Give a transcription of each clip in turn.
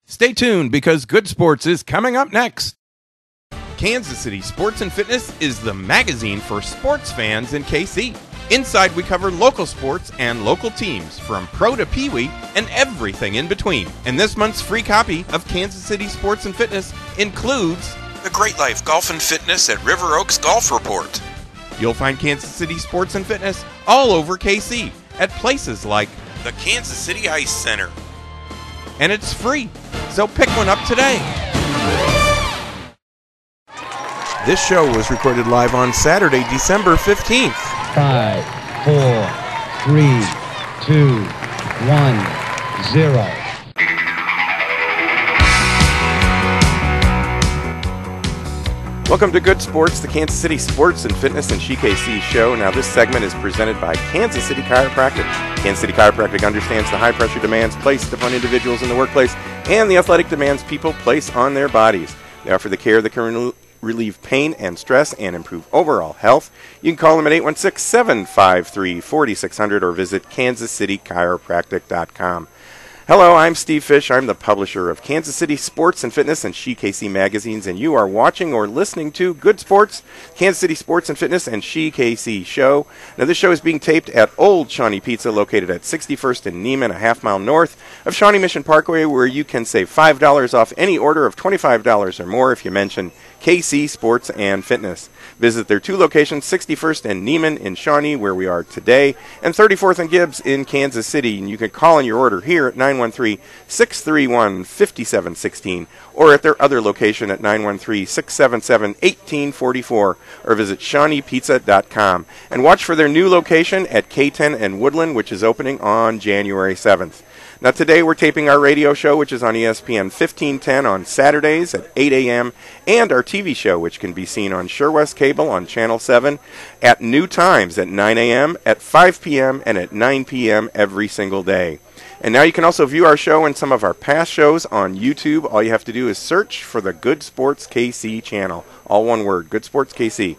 Stay tuned because Good Sports is coming up next. Kansas City Sports and Fitness is the magazine for sports fans in KC. Inside, we cover local sports and local teams, from pro to peewee and everything in between. And this month's free copy of Kansas City Sports and Fitness includes The Great Life Golf and Fitness at River Oaks Golf Report. You'll find Kansas City Sports and Fitness all over KC at places like The Kansas City Ice Center. And it's free, so pick one up today. This show was recorded live on Saturday, December 15th. 5, 4, 3, 2, 1, 0. Welcome to Good Sports, the Kansas City Sports and Fitness and KC show. Now, this segment is presented by Kansas City Chiropractic. Kansas City Chiropractic understands the high-pressure demands placed upon individuals in the workplace and the athletic demands people place on their bodies. They offer the care that can relieve pain and stress and improve overall health. You can call them at 816-753-4600 or visit kansascitychiropractic.com. Hello, I'm Steve Fish. I'm the publisher of Kansas City Sports and Fitness and KC magazines, and you are watching or listening to Good Sports, Kansas City Sports and Fitness and KC show. Now, this show is being taped at Old Shawnee Pizza, located at 61st and Neiman, a half-mile north of Shawnee Mission Parkway, where you can save $5 off any order of $25 or more if you mention KC Sports and Fitness. Visit their two locations, 61st and Neiman in Shawnee, where we are today, and 34th and Gibbs in Kansas City. And you can call in your order here at 913-631-5716 or at their other location at 913-677-1844 or visit ShawneePizza.com. And watch for their new location at K10 and Woodland, which is opening on January 7th. Now, today we're taping our radio show, which is on ESPN 1510 on Saturdays at 8 a.m., and our TV show, which can be seen on Sure West Cable on Channel 7 at new times at 9 a.m., at 5 p.m., and at 9 p.m. every single day. And now you can also view our show and some of our past shows on YouTube. All you have to do is search for the Good Sports KC channel. All one word, Good Sports KC.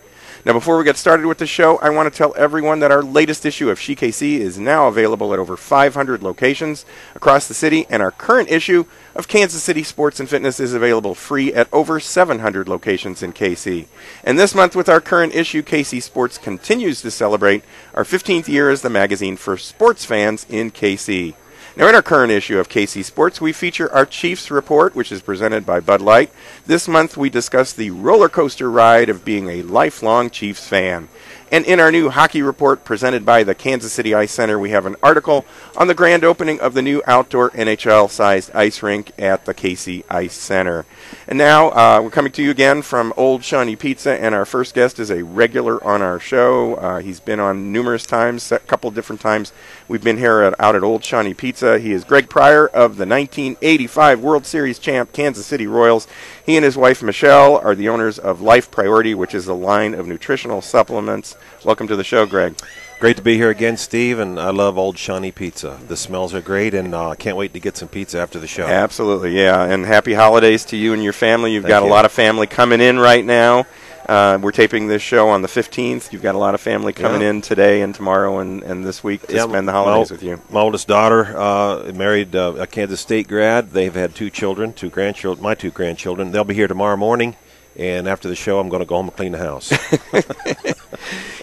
Now, before we get started with the show, I want to tell everyone that our latest issue of KC is now available at over 500 locations across the city, and our current issue of Kansas City Sports and Fitness is available free at over 700 locations in KC. And this month, with our current issue, KC Sports continues to celebrate our 15th year as the magazine for sports fans in KC. Now, in our current issue of KC Sports, we feature our Chiefs Report, which is presented by Bud Light. This month, we discuss the roller coaster ride of being a lifelong Chiefs fan. And in our new hockey report presented by the Kansas City Ice Center, we have an article on the grand opening of the new outdoor NHL-sized ice rink at the KC Ice Center. And now we're coming to you again from Old Shawnee Pizza, and our first guest is a regular on our show. He's been on numerous times, a couple different times. We've been here out at Old Shawnee Pizza. He is Greg Pryor of the 1985 World Series champ Kansas City Royals. He and his wife Michelle are the owners of Life Priority, which is a line of nutritional supplements. Welcome to the show, Greg. Great to be here again, Steve, and I love Old Shawnee Pizza. The smells are great, and I can't wait to get some pizza after the show. Absolutely, yeah, and happy holidays to you and your family. You've got a lot of family coming in right now. We're taping this show on the 15th. You've got a lot of family coming in today and tomorrow and this week to spend the holidays with you. My oldest daughter married a Kansas State grad. They've had two grandchildren, my two grandchildren. They'll be here tomorrow morning, and after the show, I'm going to go home and clean the house.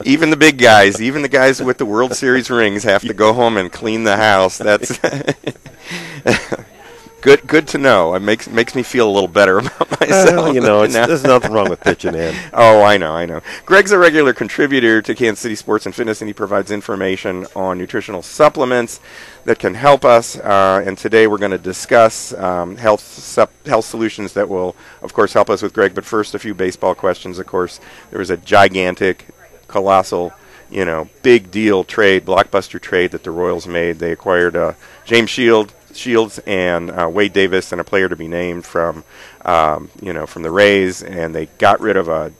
Even the big guys, even the guys with the World Series rings have to go home and clean the house. That's good to know. It makes me feel a little better about myself. There's nothing wrong with pitching in. Oh, I know. Greg's a regular contributor to Kansas City Sports and Fitness, and he provides information on nutritional supplements that can help us. And today we're going to discuss health solutions that will, of course, help us with Greg. But first, a few baseball questions. Of course, there was a gigantic, colossal, big deal trade, blockbuster trade that the Royals made. They acquired James Shields and Wade Davis and a player to be named from the Rays, and they got rid of a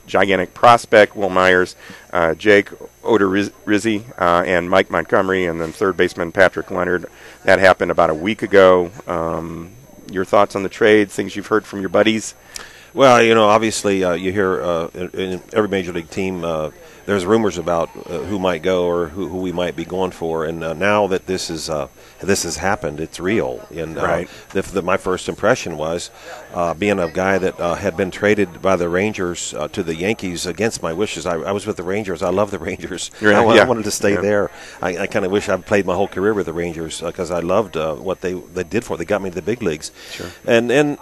gigantic prospect, Will Myers, Jake Odorizzi, and Mike Montgomery, and then third baseman Patrick Leonard. That happened about a week ago. Your thoughts on the trade, things you've heard from your buddies? Well, obviously you hear in every major league team there's rumors about who might go or who we might be going for. And now that this has happened, it's real. And Right. my first impression was being a guy that had been traded by the Rangers to the Yankees against my wishes. I was with the Rangers. I love the Rangers. Yeah, I yeah. wanted to stay Yeah. there. I kind of wish I'd played my whole career with the Rangers because I loved what they did for. They got me to the big leagues. Sure. And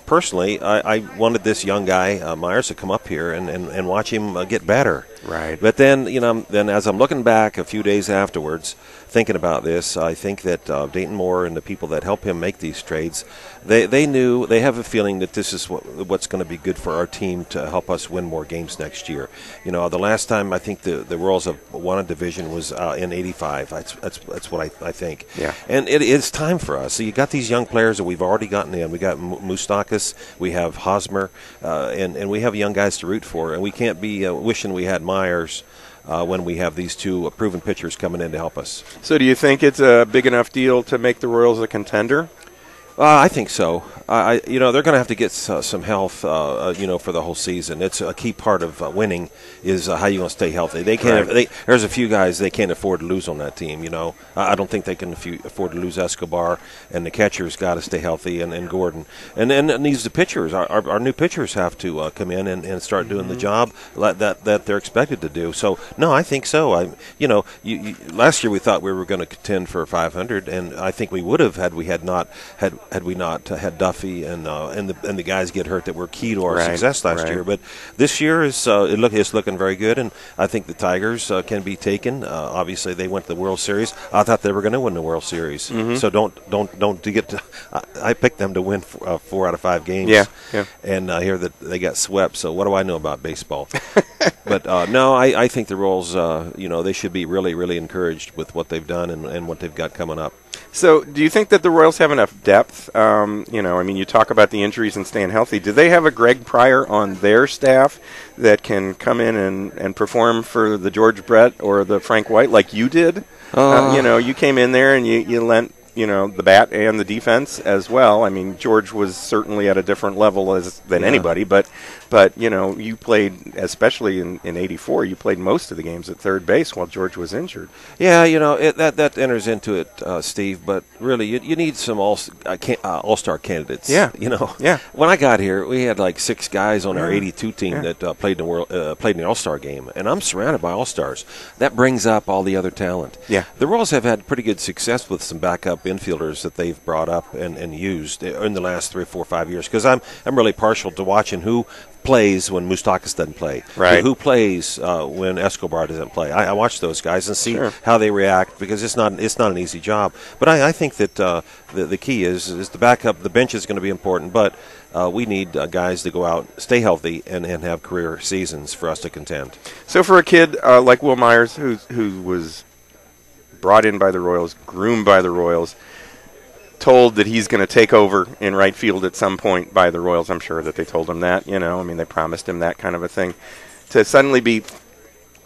personally, I wanted this young guy Myers to come up here and watch him get better. Right. But then then as I'm looking back a few days afterwards, thinking about this, I think that Dayton Moore and the people that help him make these trades, they have a feeling that this is what's going to be good for our team to help us win more games next year. The last time I think the Royals have won a division was in '85. That's what I think. Yeah. And it's time for us. So you got these young players that we've already gotten in. We got Moustakas, we have Hosmer, and we have young guys to root for. And we can't be wishing we had Myers when we have these two proven pitchers coming in to help us. So do you think it's a big enough deal to make the Royals a contender? I think so. They're going to have to get some health, for the whole season. It's a key part of winning is how you going to stay healthy. They can't. Right. There's a few guys they can't afford to lose on that team. I don't think they can afford to lose Escobar, and the catcher's got to stay healthy, and Gordon, and the pitchers. Our new pitchers have to come in and start doing the job that they're expected to do. So no, I think so. Last year we thought we were going to contend for 500, and I think we would have had we not had Duffy and the guys get hurt that were key to our Right, success last right. year. But this year it's looking very good, and I think the Tigers can be taken. Obviously, they went to the World Series. I thought they were going to win the World Series. Mm-hmm. So don't get to. I picked them to win 4 out of 5 games. Yeah, yeah. And I hear that they got swept. So what do I know about baseball? But no, I think the Royals. They should be really, really encouraged with what they've done and what they've got coming up. So do you think that the Royals have enough depth? You talk about the injuries and staying healthy. Do they have a Greg Pryor on their staff that can come in and perform for the George Brett or the Frank White like you did? You came in there and you lent the bat and the defense as well. I mean, George was certainly at a different level than anybody, but you played, especially in '84, you played most of the games at third base while George was injured. Yeah, that enters into it, Steve. But really, you need some all-star candidates. Yeah. Yeah. When I got here, we had like 6 guys on our '82 team that played in the All-Star game, and I'm surrounded by all-stars. That brings up all the other talent. Yeah. The Royals have had pretty good success with some backup infielders that they've brought up and used in the last 3 or 4 or 5 years. Because I'm really partial to watching who plays when Moustakas doesn't play. Right. Who plays when Escobar doesn't play. I watch those guys and see how they react because it's not an easy job. But I think that the key is the backup. The bench is going to be important, but we need guys to go out, stay healthy, and have career seasons for us to contend. So for a kid like Will Myers, who was brought in by the Royals, groomed by the Royals, told that he's going to take over in right field at some point by the Royals. I'm sure that they told him that, they promised him that kind of a thing. To suddenly be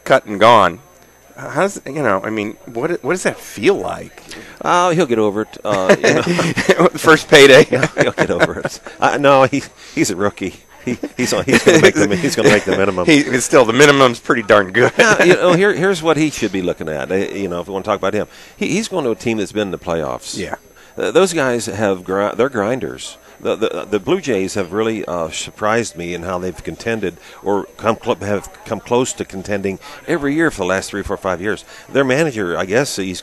cut and gone, what does that feel like? He'll get over it. First payday. He'll get over it. No, he's a rookie. He's going to make the minimum. Still, the minimum's pretty darn good. Here's what he should be looking at. If we want to talk about him, he's going to a team that's been in the playoffs. Yeah. Those guys they're grinders. The Blue Jays have really surprised me in how they've contended or have come close to contending every year for the last 3, 4, 5 years. Their manager, I guess, he's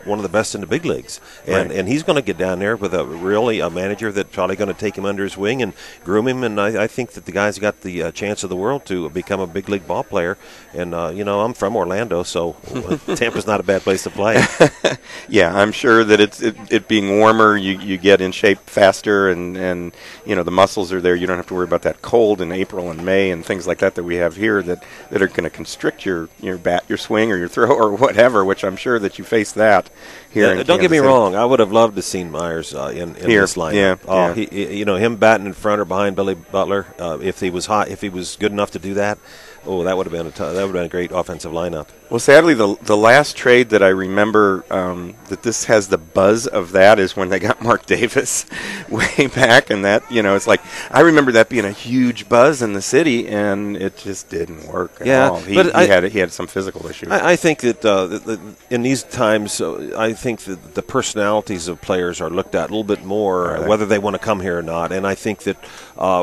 one of the best in the big leagues, and he's going to get down there with a manager that's probably going to take him under his wing and groom him. And I think that the guy's got the chance of the world to become a big league ball player. And I'm from Orlando, so Tampa's not a bad place to play. Yeah, I'm sure that it being warmer, you get in shape faster and the muscles are there. You don't have to worry about that cold in April and May and things like that we have here that are going to constrict your bat, your swing, or your throw, or whatever. Which I'm sure that you face that here. Yeah, don't get me wrong. I would have loved to seen Myers in this lineup. Yeah. Him batting in front or behind Billy Butler. If he was hot, if he was good enough to do that. Oh, that would have been that would have been a great offensive lineup. Well, sadly, the last trade that I remember that this has the buzz of that is when they got Mark Davis way back, and that, it's like I remember that being a huge buzz in the city, and it just didn't work at all. He had some physical issues. I think that in these times, I think that the personalities of players are looked at a little bit more, whether they want to come here or not. And I think that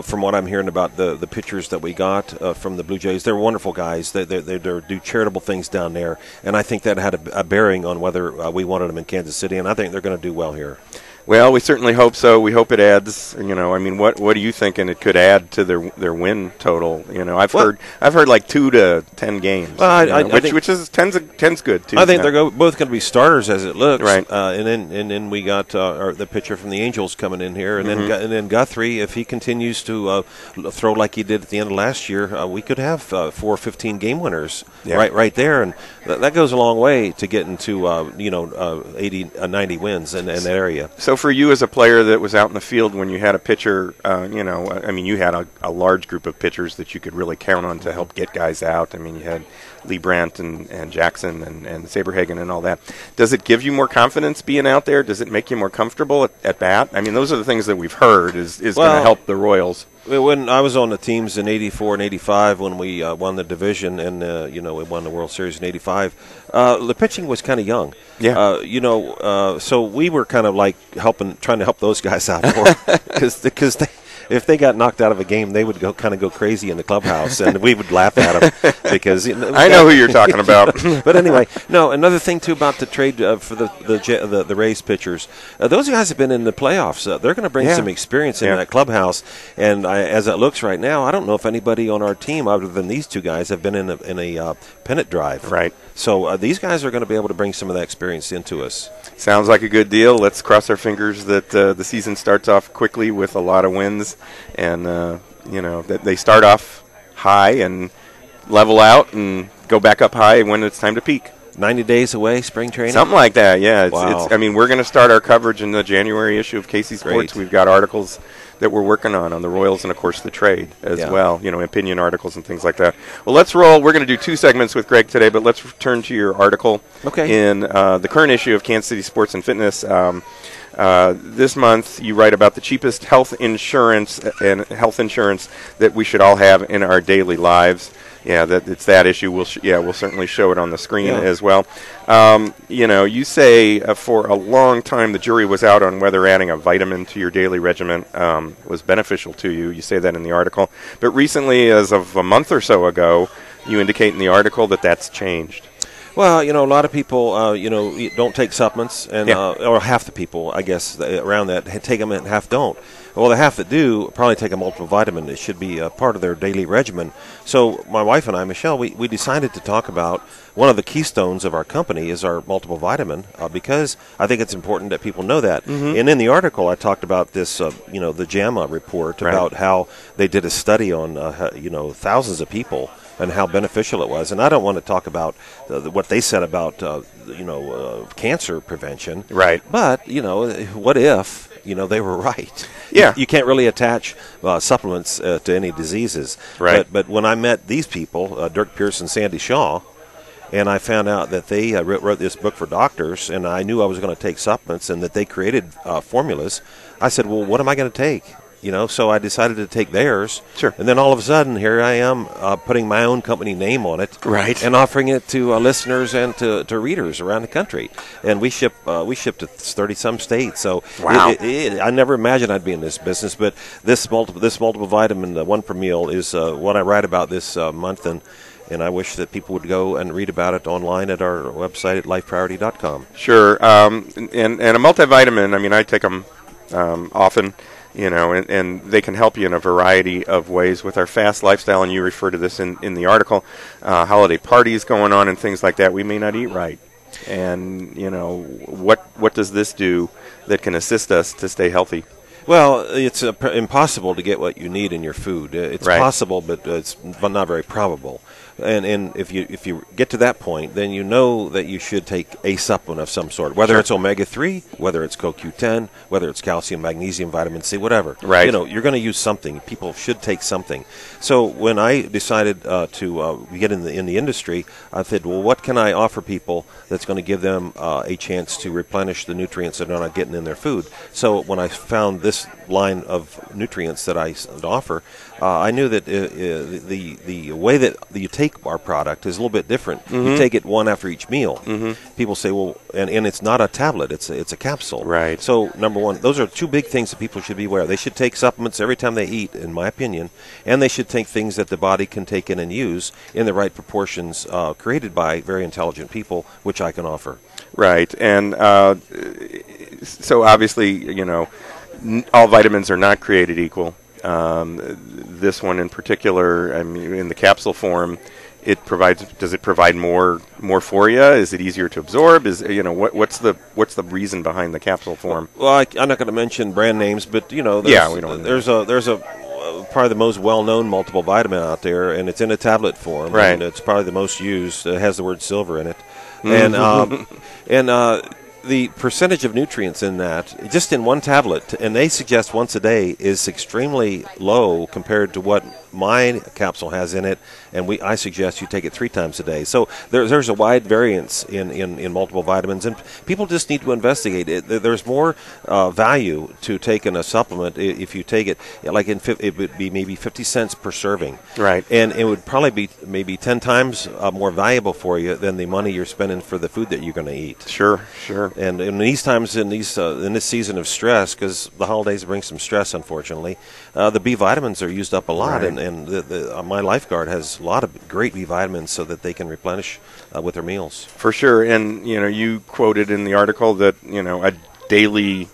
from what I'm hearing about the pitchers that we got from the Blue Jays, they're wonderful guys. They do charitable things down there, and I think that had a bearing on whether we wanted them in Kansas City, and I think they're going to do well here. Well, we certainly hope so. We hope it adds. What are you thinking it could add to their win total? I've heard like 2 to 10 games, which is 10's good too. I think they're both going to be starters as it looks, right? And then we got the pitcher from the Angels coming in here, and then Guthrie, if he continues to throw like he did at the end of last year, we could have 4 15 game winners right there, and that goes a long way to getting to 80 90 wins in that area. So for you as a player that was out in the field when you had a pitcher, you had a large group of pitchers that you could really count on to help get guys out. You had Lee Brandt and Jackson and Saberhagen and all that. Does it give you more confidence being out there? Does it make you more comfortable at bat? Those are the things that we've heard is going to help the Royals. When I was on the teams in '84 and '85, when we won the division and we won the World Series in '85, the pitching was kind of young. Yeah. So we were kind of like trying to help those guys out more because if they got knocked out of a game, they would go crazy in the clubhouse, and we would laugh at them because I know who you're talking about. But anyway, no. Another thing too about the trade for the Rays pitchers, those guys have been in the playoffs. They're going to bring some experience in that clubhouse, and as it looks right now, I don't know if anybody on our team other than these 2 guys have been in a pennant drive. Right. So these guys are going to be able to bring some of that experience into us. Sounds like a good deal. Let's cross our fingers that the season starts off quickly with a lot of wins, and that they start off high and level out and go back up high when it's time to peak. 90 days away, spring training? Something like that, yeah. Wow. We're going to start our coverage in the January issue of KC Sports. Great. We've got articles that we're working on the Royals and, of course, the trade as well, opinion articles and things like that. Well, let's roll. We're going to do 2 segments with Greg today, but let's turn to your article in the current issue of Kansas City Sports and Fitness. This month, you write about the cheapest health insurance that we should all have in our daily lives. Yeah, it's that issue. We'll certainly show it on the screen as well. You say for a long time the jury was out on whether adding a vitamin to your daily regimen was beneficial to you. You say that in the article. But recently, as of a month or so ago, you indicate in the article that that's changed. Well, a lot of people, don't take supplements, and or half the people, I guess, around that take them and half don't. Well, the half that do probably take a multivitamin. It should be a part of their daily regimen. So my wife and I, Michelle, we decided to talk about one of the keystones of our company is our multiple vitamin because I think it's important that people know that. Mm-hmm. And in the article, I talked about this, the JAMA report about how they did a study on, thousands of people and how beneficial it was. And I don't want to talk about what they said about, cancer prevention. Right. But, what if, they were right? Yeah. You can't really attach supplements to any diseases. Right. But when I met these people, Dirk Pierce and Sandy Shaw, and I found out that they wrote this book for doctors, and I knew I was going to take supplements and that they created formulas, I said, well, what am I going to take? So I decided to take theirs. Sure. And then all of a sudden, here I am putting my own company name on it. Right. And offering it to listeners and to readers around the country. And we ship to 30-some states. So wow. I never imagined I'd be in this business. But this multiple vitamin, one per meal, is what I write about this month. And I wish that people would go and read about it online at our website at lifepriority.com. Sure. And a multivitamin, I take them often. And they can help you in a variety of ways with our fast lifestyle, and you refer to this in the article, holiday parties going on and things like that. We may not eat right. And, what does this do that can assist us to stay healthy? Well, it's impossible to get what you need in your food. It's possible, but it's not very probable. And if you get to that point, then you know that you should take a supplement of some sort, whether it's omega-3, whether it's CoQ10, whether it's calcium, magnesium, vitamin C, whatever. Right. You're going to use something. People should take something. So when I decided to get in the industry, I said, well, what can I offer people that's going to give them a chance to replenish the nutrients that they're not getting in their food? So when I found this line of nutrients that I offer, I knew that the way that you take our product is a little bit different. You take it one after each meal. People say, well, and it's not a tablet; it's a capsule. Right. So number one, those are two big things that people should be aware of. They should take supplements every time they eat, in my opinion, and they should take things that the body can take in and use in the right proportions, created by very intelligent people, which I can offer. Right, and so obviously, all vitamins are not created equal. This one in particular, I mean, in the capsule form, does it provide more for you? Is it easier to absorb? What's the reason behind the capsule form? Well, I'm not going to mention brand names, but there's probably the most well-known multiple vitamin out there, and it's in a tablet form. Right. And it's probably the most used. It has the word silver in it, and the percentage of nutrients in that, just in one tablet, and they suggest once a day, is extremely low compared to what my capsule has in it, and I suggest you take it 3 times a day. So there's a wide variance in multiple vitamins, and people just need to investigate it. There's more value to taking a supplement if you take it, like it would be maybe 50 cents per serving. Right. And it would probably be maybe 10 times more valuable for you than the money you're spending for the food that you're going to eat. Sure. And in these times, in this season of stress, because the holidays bring some stress, unfortunately, the B vitamins are used up a lot, right. and my lifeguard has a lot of great B vitamins so that they can replenish with their meals. For sure, and you quoted in the article that a daily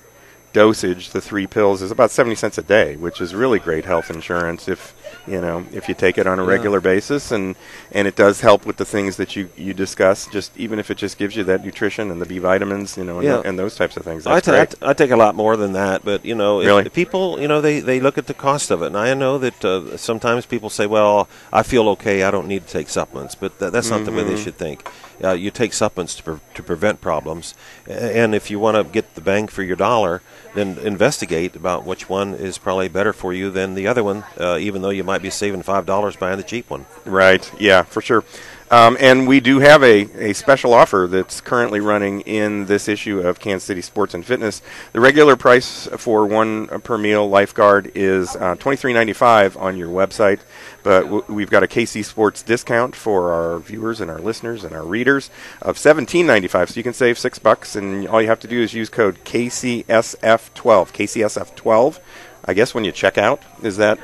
dosage, the 3 pills, is about 70 cents a day, which is really great health insurance if you take it on a regular basis, and it does help with the things that you discuss, just even if it just gives you that nutrition and the B vitamins, and those types of things. That's great. I take a lot more than that, but really? If people, they look at the cost of it, and I know that sometimes people say, well, I feel okay, I don't need to take supplements, but that's not the way they should think. You take supplements to prevent problems, and if you want to get the bang for your dollar, then investigate about which one is probably better for you than the other one, even though you might be saving $5 buying the cheap one. Right, yeah, for sure. And we do have a special offer that's currently running in this issue of Kansas City Sports and Fitness. The regular price for 1 per meal lifeguard is $23.95 on your website, but we've got a KC Sports discount for our viewers and our listeners and our readers of $17.95, so you can save $6, and all you have to do is use code KCSF12, KCSF12. I guess when you check out, is that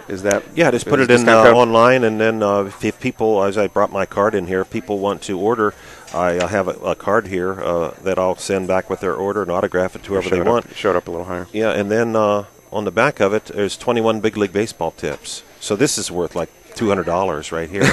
yeah, just put it in online, and then if people, as I brought my card in here, if people want to order, I have a card here that I'll send back with their order and autograph it to whoever they want. Showed up a little higher. Yeah, and then on the back of it, there's 21 Big League Baseball tips. So this is worth like $200 right here.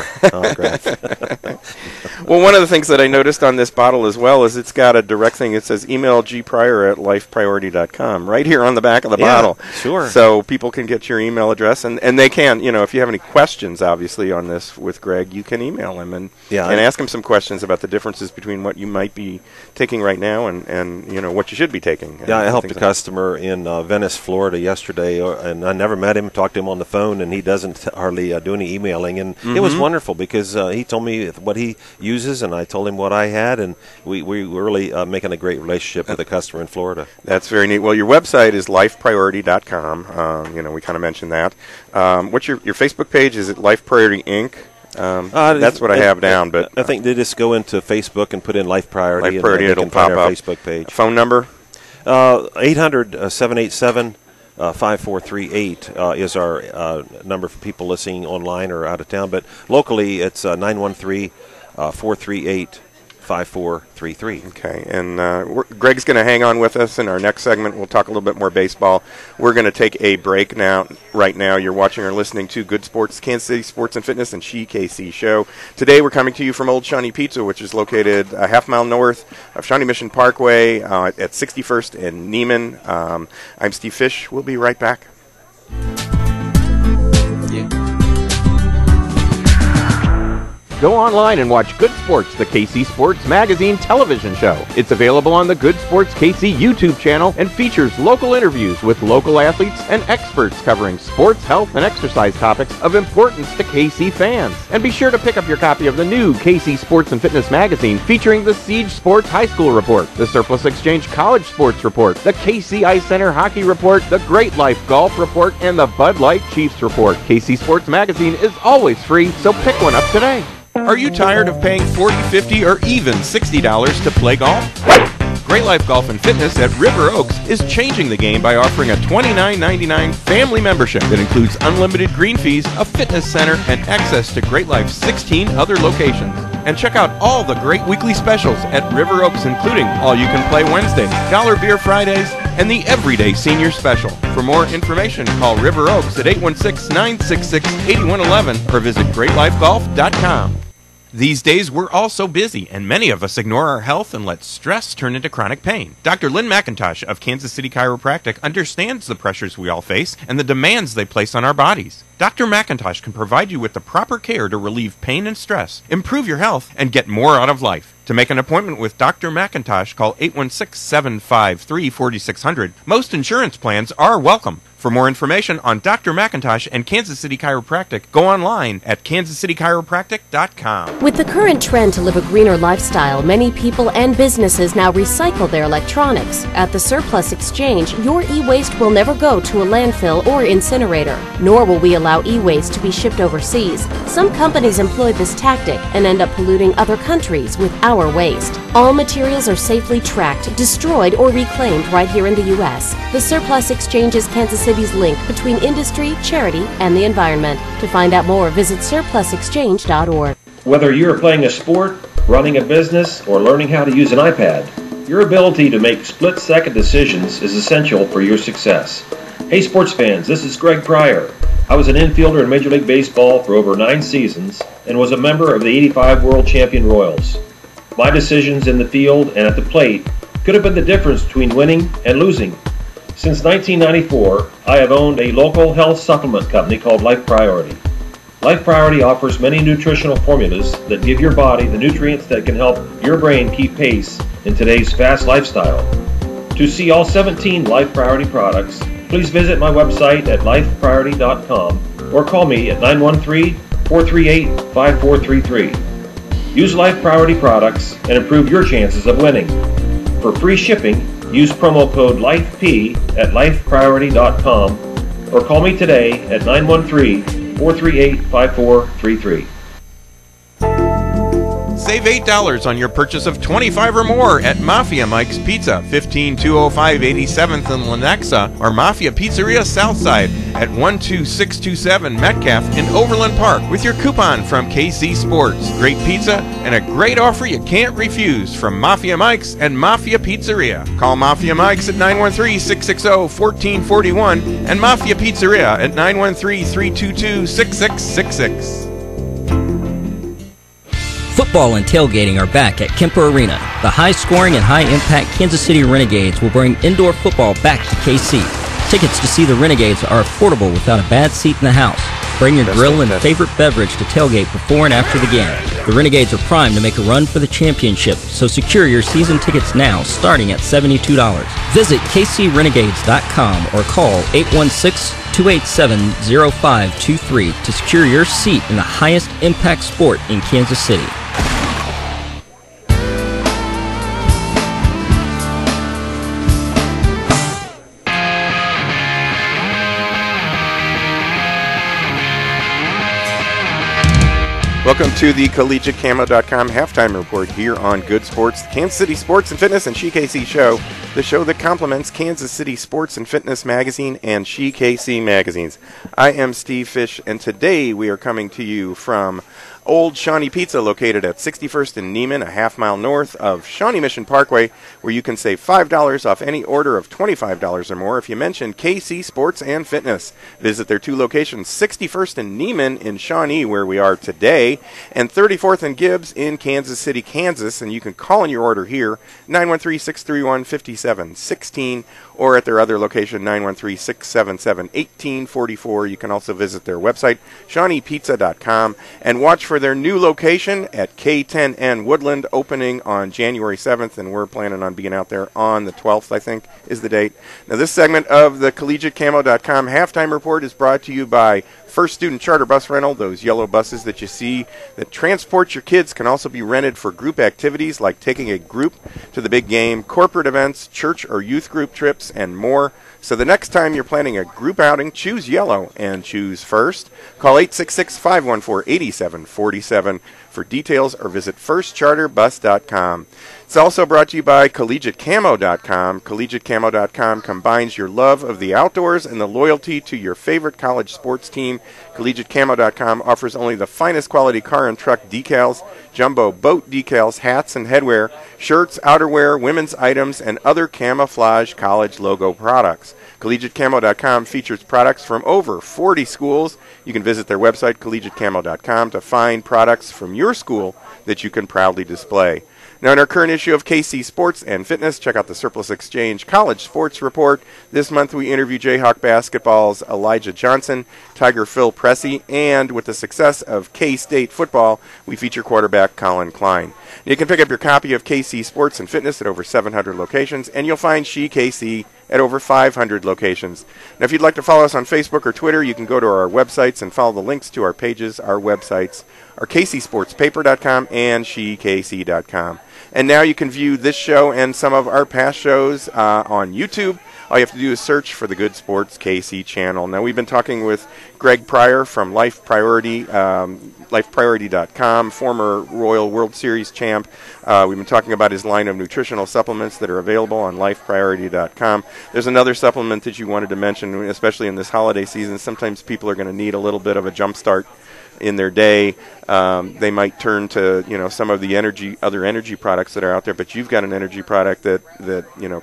Well, one of the things that I noticed on this bottle as well is it's got a direct thing. It says email gpryor@lifepriority.com right here on the back of the bottle. Sure. So people can get your email address, and they can, if you have any questions, obviously, on this with Greg, you can email him and ask him some questions about the differences between what you might be taking right now and what you should be taking. Yeah, I helped a customer in Venice, Florida yesterday, and I never met him, talked to him on the phone, and he doesn't hardly do any emailing, and it was wonderful because he told me what he uses, and I told him what I had, and we were really making a great relationship with a customer in Florida. That's very neat. Well, your website is lifepriority.com. We kind of mentioned that. What's your Facebook page? Is it Life Priority Inc.? That's what I have down, but I think they just go into Facebook and put in Life Priority. Life Priority, and it'll pop up. Facebook page. Phone number? 800-787 5438 is our number for people listening online or out of town, but locally it's 913-438-5433. Okay, and Greg's going to hang on with us in our next segment. We'll talk a little bit more baseball. We're going to take a break now. Right now, you're watching or listening to Good Sports, Kansas City Sports and Fitness, and KC Show. Today, we're coming to you from Old Shawnee Pizza, which is located a half-mile north of Shawnee Mission Parkway at 61st and Neiman. I'm Steve Fish. We'll be right back. Go online and watch Good Sports, the KC Sports Magazine television show. It's available on the Good Sports KC YouTube channel and features local interviews with local athletes and experts covering sports, health, and exercise topics of importance to KC fans. And be sure to pick up your copy of the new KC Sports and Fitness Magazine featuring the Siege Sports High School Report, the Surplus Exchange College Sports Report, the KC Ice Center Hockey Report, the Great Life Golf Report, and the Bud Light Chiefs Report. KC Sports Magazine is always free, so pick one up today. Are you tired of paying $40, $50, or even $60 to play golf? Great Life Golf and Fitness at River Oaks is changing the game by offering a $29.99 family membership that includes unlimited green fees, a fitness center, and access to Great Life's 16 other locations. And check out all the great weekly specials at River Oaks, including All You Can Play Wednesdays, Dollar Beer Fridays, and the Everyday Senior Special. For more information, call River Oaks at 816-966-8111 or visit greatlifegolf.com. These days, we're all so busy, and many of us ignore our health and let stress turn into chronic pain. Dr. Lynn McIntosh of Kansas City Chiropractic understands the pressures we all face and the demands they place on our bodies. Dr. McIntosh can provide you with the proper care to relieve pain and stress, improve your health, and get more out of life. To make an appointment with Dr. McIntosh, call 816-753-4600. Most insurance plans are welcome. For more information on Dr. McIntosh and Kansas City Chiropractic, go online at kansascitychiropractic.com. With the current trend to live a greener lifestyle, many people and businesses now recycle their electronics. At the Surplus Exchange, your e-waste will never go to a landfill or incinerator, nor will we allow e-waste to be shipped overseas. Some companies employ this tactic and end up polluting other countries with our waste. All materials are safely tracked, destroyed, or reclaimed right here in the U.S. The Surplus Exchange is Kansas City's link between industry, charity, and the environment. To find out more, visit surplusexchange.org. Whether you're playing a sport, running a business, or learning how to use an iPad, your ability to make split-second decisions is essential for your success. Hey sports fans, this is Greg Pryor. I was an infielder in Major League Baseball for over 9 seasons and was a member of the '85 World Champion Royals. My decisions in the field and at the plate could have been the difference between winning and losing. Since 1994, I have owned a local health supplement company called Life Priority. Life Priority offers many nutritional formulas that give your body the nutrients that can help your brain keep pace in today's fast lifestyle. To see all 17 Life Priority products, please visit my website at lifepriority.com or call me at 913-438-5433. Use Life Priority products and improve your chances of winning. For free shipping, use promo code LIFEP at lifepriority.com or call me today at 913-438-5433. Save $8 on your purchase of $25 or more at Mafia Mike's Pizza, 15205 87th and Lenexa, or Mafia Pizzeria Southside at 12627 Metcalf in Overland Park with your coupon from KC Sports. Great pizza and a great offer you can't refuse from Mafia Mike's and Mafia Pizzeria. Call Mafia Mike's at 913-660-1441 and Mafia Pizzeria at 913-322-6666. Football and tailgating are back at Kemper Arena. The high-scoring and high-impact Kansas City Renegades will bring indoor football back to KC. Tickets to see the Renegades are affordable without a bad seat in the house. Bring your grill and favorite beverage to tailgate before and after the game. The Renegades are primed to make a run for the championship, so secure your season tickets now, starting at $72. Visit kcrenegades.com or call 816-287-0523 to secure your seat in the highest impact sport in Kansas City. Welcome to the CollegiateCamo.com halftime report here on Good Sports, Kansas City Sports and Fitness and SheKC Show, the show that complements Kansas City Sports and Fitness Magazine and SheKC Magazines. I am Steve Fish, and today we are coming to you from Old Shawnee Pizza, located at 61st and Neiman, a half-mile north of Shawnee Mission Parkway, where you can save $5 off any order of $25 or more if you mention KC Sports and Fitness. Visit their 2 locations, 61st and Neiman in Shawnee, where we are today, and 34th and Gibbs in Kansas City, Kansas, and you can call in your order here, 913-631-5716, or at their other location, 913-677-1844. You can also visit their website, ShawneePizza.com, and watch for for their new location at K10N Woodland, opening on January 7th, and we're planning on being out there on the 12th, I think, is the date. Now, this segment of the CollegiateCamo.com Halftime Report is brought to you by First Student Charter Bus Rental. Those yellow buses that you see that transport your kids can also be rented for group activities like taking a group to the big game, corporate events, church or youth group trips, and more. So the next time you're planning a group outing, choose yellow and choose First. Call 866-514-8747 for details or visit firstcharterbus.com. It's also brought to you by CollegiateCamo.com. CollegiateCamo.com combines your love of the outdoors and the loyalty to your favorite college sports team. CollegiateCamo.com offers only the finest quality car and truck decals, jumbo boat decals, hats and headwear, shirts, outerwear, women's items, and other camouflage college logo products. CollegiateCamo.com features products from over 40 schools. You can visit their website, CollegiateCamo.com, to find products from your school that you can proudly display. Now, in our current issue of KC Sports and Fitness, check out the Surplus Exchange College Sports Report. This month we interview Jayhawk Basketball's Elijah Johnson, Tiger Phil Pressey, and with the success of K-State football, we feature quarterback Colin Klein. You can pick up your copy of KC Sports and Fitness at over 700 locations, and you'll find She KC at over 500 locations. Now, if you'd like to follow us on Facebook or Twitter, you can go to our websites and follow the links to our pages. Our websites are kcsportspaper.com and shekc.com. And now you can view this show and some of our past shows on YouTube. All you have to do is search for the Good Sports KC channel. Now, we've been talking with Greg Pryor from Life Priority, lifepriority.com, former Royal World Series champ. We've been talking about his line of nutritional supplements that are available on lifepriority.com. There's another supplement that you wanted to mention, especially in this holiday season. Sometimes people are going to need a little bit of a jump start in their day. They might turn to some of the other energy products that are out there, but you've got an energy product that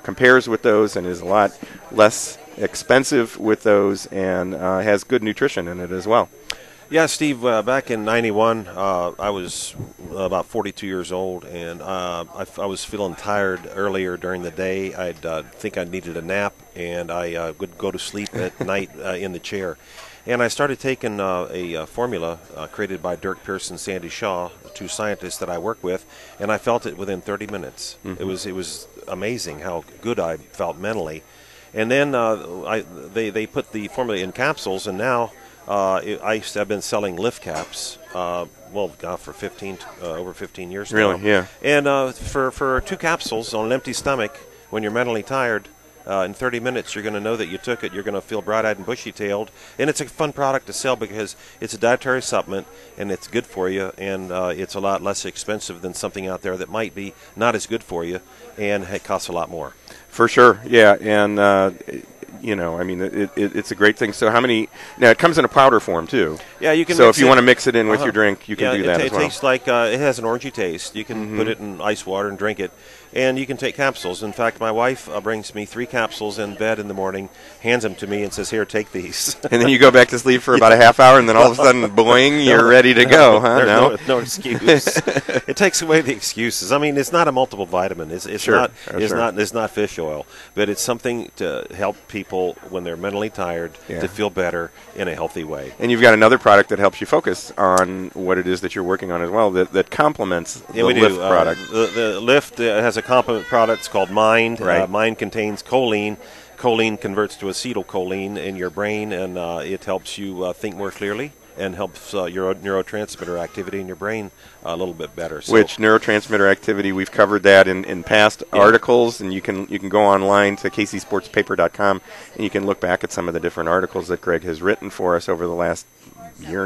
compares with those and is a lot less expensive with those and has good nutrition in it as well. Yeah, Steve, back in 91, I was about 42 years old, and I was feeling tired earlier during the day. I'd think I needed a nap, and I would go to sleep at night in the chair. And I started taking a formula created by Dirk Pearson and Sandy Shaw, two scientists that I work with, and I felt it within 30 minutes. Mm-hmm. It was amazing how good I felt mentally. And then they put the formula in capsules, and now I've been selling lift caps. For over 15 years now. Really, yeah. And for 2 capsules on an empty stomach, when you're mentally tired, in 30 minutes, you're going to know that you took it. You're going to feel bright-eyed and bushy-tailed. And it's a fun product to sell because it's a dietary supplement, and it's good for you, and it's a lot less expensive than something out there that might be not as good for you, and it costs a lot more. For sure, yeah. And, it's a great thing. So how many – now, it comes in a powder form, too. Yeah, you can So if you want to mix it in with your drink, you can do that as well. It tastes like it has an orangey taste. You can put it in ice water and drink it. And you can take capsules. In fact, my wife brings me 3 capsules in bed in the morning, hands them to me, and says, "Here, take these." And then you go back to sleep for about a half hour, and then all of a sudden, boing, you're ready to go, huh? No excuse. It takes away the excuses. I mean, it's not a multiple vitamin. It's not fish oil, but it's something to help people when they're mentally tired to feel better in a healthy way. And you've got another product that helps you focus on what it is that you're working on as well that complements the Lift product. The Lift has a complement product called Mind. Right. Mind contains choline. Choline converts to acetylcholine in your brain, and it helps you think more clearly and helps your neurotransmitter activity in your brain a little bit better. So, which neurotransmitter activity, we've covered that in past articles, and you can go online to kcsportspaper.com, and you can look back at some of the different articles that Greg has written for us over the last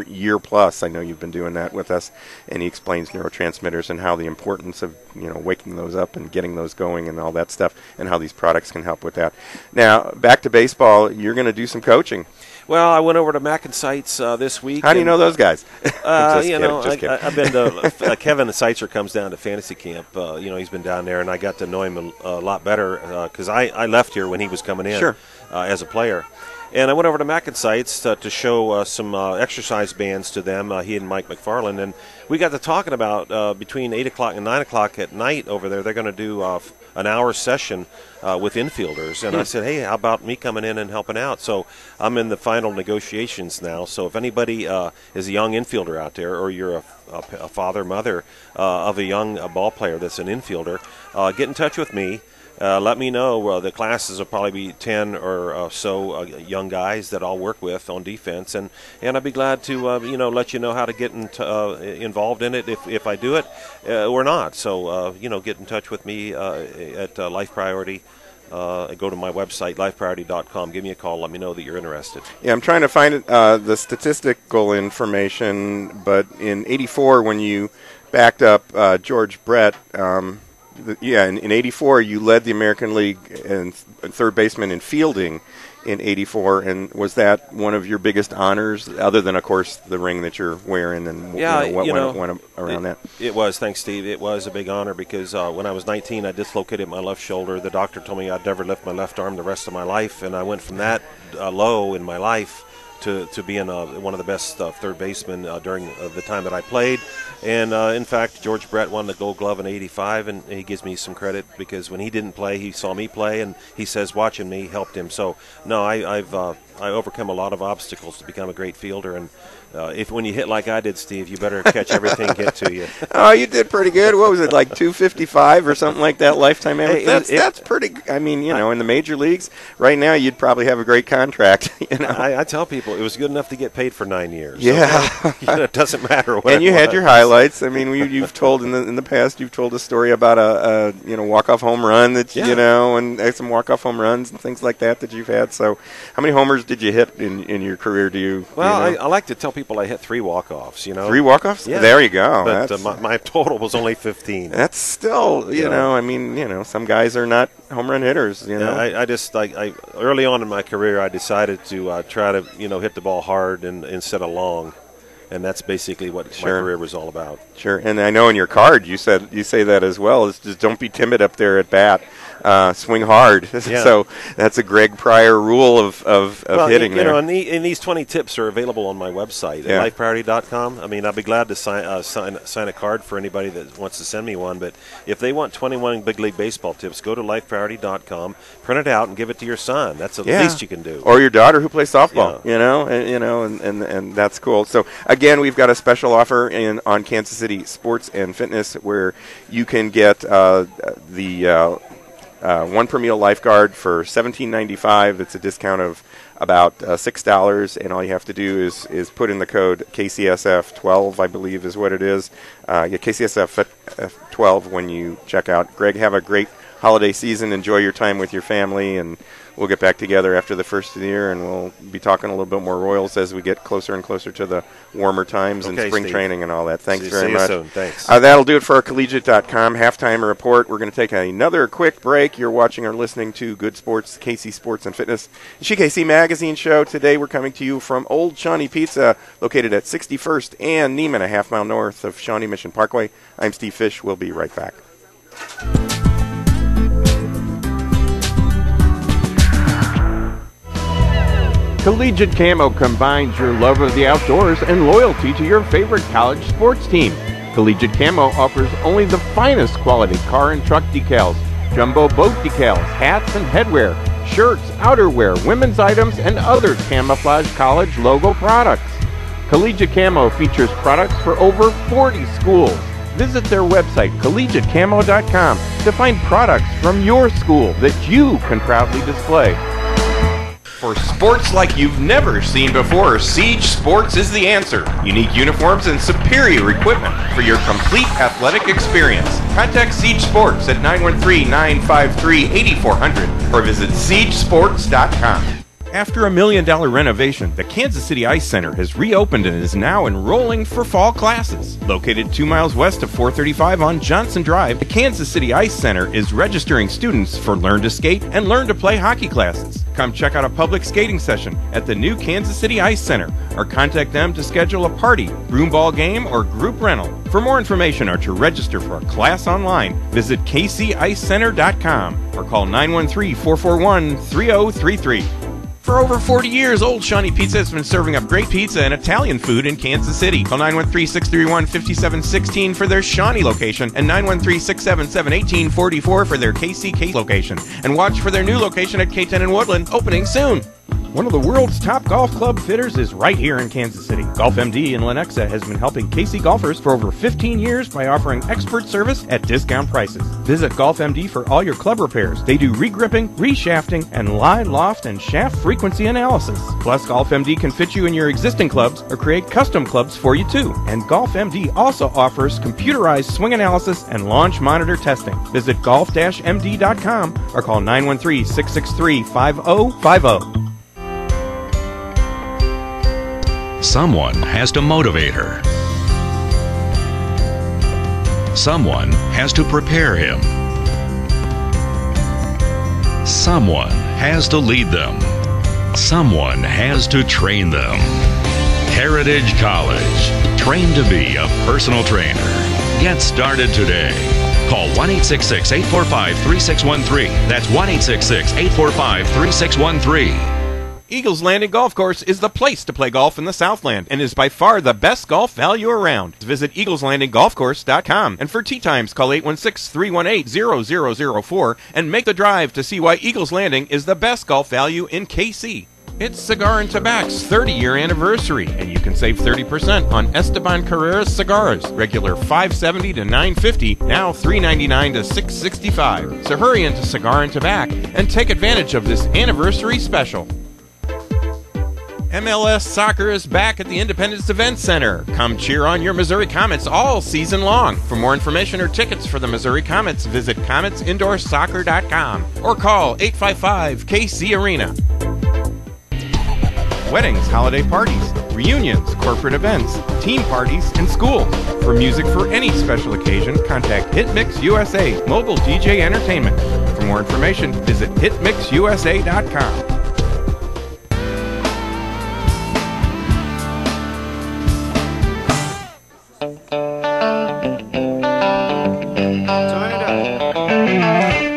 year plus. I know you've been doing that with us, and he explains neurotransmitters and how the importance of waking those up and getting those going and all that stuff, and how these products can help with that. Now, back to baseball, you're going to do some coaching. Well, I went over to Mac and Sites this week. How do you know those guys? I've been to Kevin Seitzer comes down to fantasy camp. He's been down there, and I got to know him a lot better because I left here when he was coming in as a player. And I went over to Mac and Sites to show some exercise bands to them, he and Mike McFarland. And we got to talking about between 8 o'clock and 9 o'clock at night over there, they're going to do an hour session with infielders, and I said, hey, how about me coming in and helping out? So I'm in the final negotiations now. So if anybody is a young infielder out there, or you're a father, mother of a young ball player that's an infielder, get in touch with me. Let me know. The classes will probably be 10 or so young guys that I'll work with on defense, and I'd be glad to let you know how to get involved in it if I do it or not. So get in touch with me at Life Priority. Go to my website, lifepriority.com. Give me a call. Let me know that you're interested. Yeah, I'm trying to find the statistical information, but in '84 when you backed up George Brett. In '84, you led the American League in third baseman in fielding in '84, and was that one of your biggest honors, other than, of course, the ring that you're wearing and what went around that? It was, thanks, Steve. It was a big honor because when I was 19, I dislocated my left shoulder. The doctor told me I'd never lift my left arm the rest of my life, and I went from that low in my life to being one of the best third basemen during the time that I played. And, in fact, George Brett won the Gold Glove in '85, and he gives me some credit because when he didn't play, he saw me play, and he says watching me helped him. So, no, I overcome a lot of obstacles to become a great fielder, and when you hit like I did, Steve, you better catch everything get to you. Oh, you did pretty good. What was it, like 255 or something like that, lifetime average? That's pretty. I mean, in the major leagues right now, you'd probably have a great contract. I tell people it was good enough to get paid for 9 years. Yeah, it doesn't matter what. And you had your highlights. I mean, you've told in the past, you've told a story about a walk-off home run that and some walk-off home runs and things like that you've had. So, how many homers did you hit in your career? I like to tell people I hit 3 walk-offs. 3 walk-offs? Yeah. There you go. But my total was only 15. That's still, some guys are not home run hitters. I early on in my career, I decided to try to hit the ball hard instead of long. And that's basically what my career was all about. Sure, and I know in your card you say that as well. Is just don't be timid up there at bat. Swing hard. Yeah. So that's a Greg Pryor rule of hitting there. And these 20 tips are available on my website at lifepriority.com. I mean, I'd be glad to sign a card for anybody that wants to send me one. But if they want 21 Big League Baseball tips, go to lifepriority.com, print it out, and give it to your son. That's the least you can do. Or your daughter who plays softball. And that's cool. So again, we've got a special offer on Kansas City Sports and Fitness where you can get the one per meal lifeguard for $17.95. It's a discount of about $6, and all you have to do is put in the code KCSF12, I believe is what it is. KCSF12 when you check out. Greg, have a great holiday season. Enjoy your time with your family, and we'll get back together after the first of the year, and we'll be talking a little bit more Royals as we get closer and closer to the warmer times and spring training and all that. Thanks very much. See you soon. Thanks. That'll do it for our Collegiate.com halftime report. We're going to take another quick break. You're watching or listening to Good Sports, KC Sports and Fitness, KC Magazine Show. Today we're coming to you from Old Shawnee Pizza, located at 61st and Neiman, a half-mile north of Shawnee Mission Parkway. I'm Steve Fish. We'll be right back. Collegiate Camo combines your love of the outdoors and loyalty to your favorite college sports team. Collegiate Camo offers only the finest quality car and truck decals, jumbo boat decals, hats and headwear, shirts, outerwear, women's items, and other camouflage college logo products. Collegiate Camo features products for over 40 schools. Visit their website, collegiatecamo.com, to find products from your school that you can proudly display. For sports like you've never seen before, Siege Sports is the answer. Unique uniforms and superior equipment for your complete athletic experience. Contact Siege Sports at 913-953-8400 or visit SiegeSports.com. After $1 million renovation, the Kansas City Ice Center has reopened and is now enrolling for fall classes. Located 2 miles west of 435 on Johnson Drive, the Kansas City Ice Center is registering students for Learn to Skate and Learn to Play hockey classes. Come check out a public skating session at the new Kansas City Ice Center or contact them to schedule a party, broomball game, or group rental. For more information or to register for a class online, visit kcicecenter.com or call 913-441-3033. For over 40 years, Old Shawnee Pizza has been serving up great pizza and Italian food in Kansas City. Call 913-631-5716 for their Shawnee location and 913-677-1844 for their KCK location. And watch for their new location at K10 and Woodland, opening soon. One of the world's top golf club fitters is right here in Kansas City. Golf MD in Lenexa has been helping KC golfers for over 15 years by offering expert service at discount prices. Visit Golf MD for all your club repairs. They do re-gripping, re-shafting, and lie, loft, and shaft frequency analysis. Plus, Golf MD can fit you in your existing clubs or create custom clubs for you too. And Golf MD also offers computerized swing analysis and launch monitor testing. Visit golf-md.com or call 913-663-5050. Someone has to motivate her. Someone has to prepare him. Someone has to lead them. Someone has to train them. Heritage College. Train to be a personal trainer. Get started today. Call 1-866-845-3613. That's 1-866-845-3613. Eagles Landing Golf Course is the place to play golf in the Southland and is by far the best golf value around. Visit eagleslandinggolfcourse.com. And for tee times, call 816-318-0004 and make the drive to see why Eagles Landing is the best golf value in KC. It's Cigar and Tobac's 30-year anniversary, and you can save 30% on Esteban Carrera's cigars. Regular $5.70 to $9.50, now $3.99 to $6.65. So hurry into Cigar and Tobac and take advantage of this anniversary special. MLS Soccer is back at the Independence Event Center. Come cheer on your Missouri Comets all season long. For more information or tickets for the Missouri Comets, visit CometsIndoorSoccer.com or call 855-KC-ARENA. Weddings, holiday parties, reunions, corporate events, team parties, and schools. For music for any special occasion, contact HitMix USA, Mobile DJ Entertainment. For more information, visit HitMixUSA.com.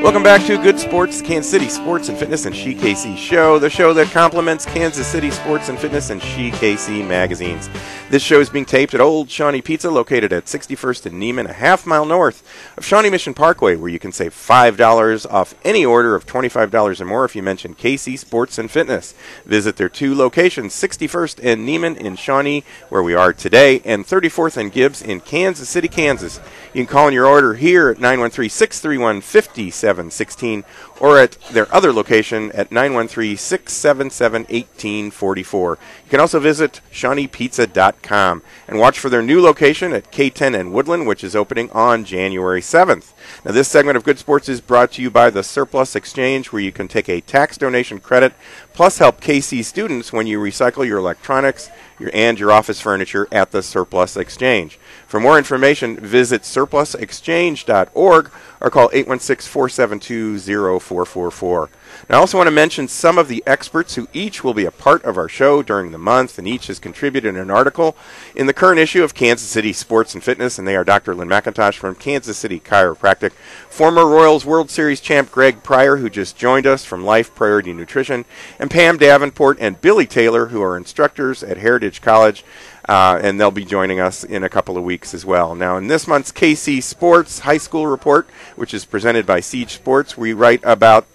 Welcome back to Good Sports, Kansas City Sports and Fitness and She KC Show, the show that complements Kansas City Sports and Fitness and She KC magazines. This show is being taped at Old Shawnee Pizza, located at 61st and Neiman, a half-mile north of Shawnee Mission Parkway, where you can save $5 off any order of $25 or more if you mention KC Sports and Fitness. Visit their two locations, 61st and Neiman in Shawnee, where we are today, and 34th and Gibbs in Kansas City, Kansas. You can call in your order here at 913-631-5716 or at their other location at 913-677-1844. You can also visit ShawneePizza.com and watch for their new location at K10 and Woodland, which is opening on January 7th. Now, this segment of Good Sports is brought to you by the Surplus Exchange, where you can take a tax donation credit plus help KC students when you recycle your electronics and your office furniture at the Surplus Exchange. For more information, visit surplusexchange.org or call 816-472-0444. Now, I also want to mention some of the experts who each will be a part of our show during the month, and each has contributed an article in the current issue of Kansas City Sports and Fitness, and they are Dr. Lynn McIntosh from Kansas City Chiropractic, former Royals World Series champ Greg Pryor, who just joined us from Life Priority Nutrition, and Pam Davenport and Billy Taylor, who are instructors at Heritage College, and they'll be joining us in a couple of weeks as well. Now, in this month's KC Sports High School Report, which is presented by Siege Sports, we write about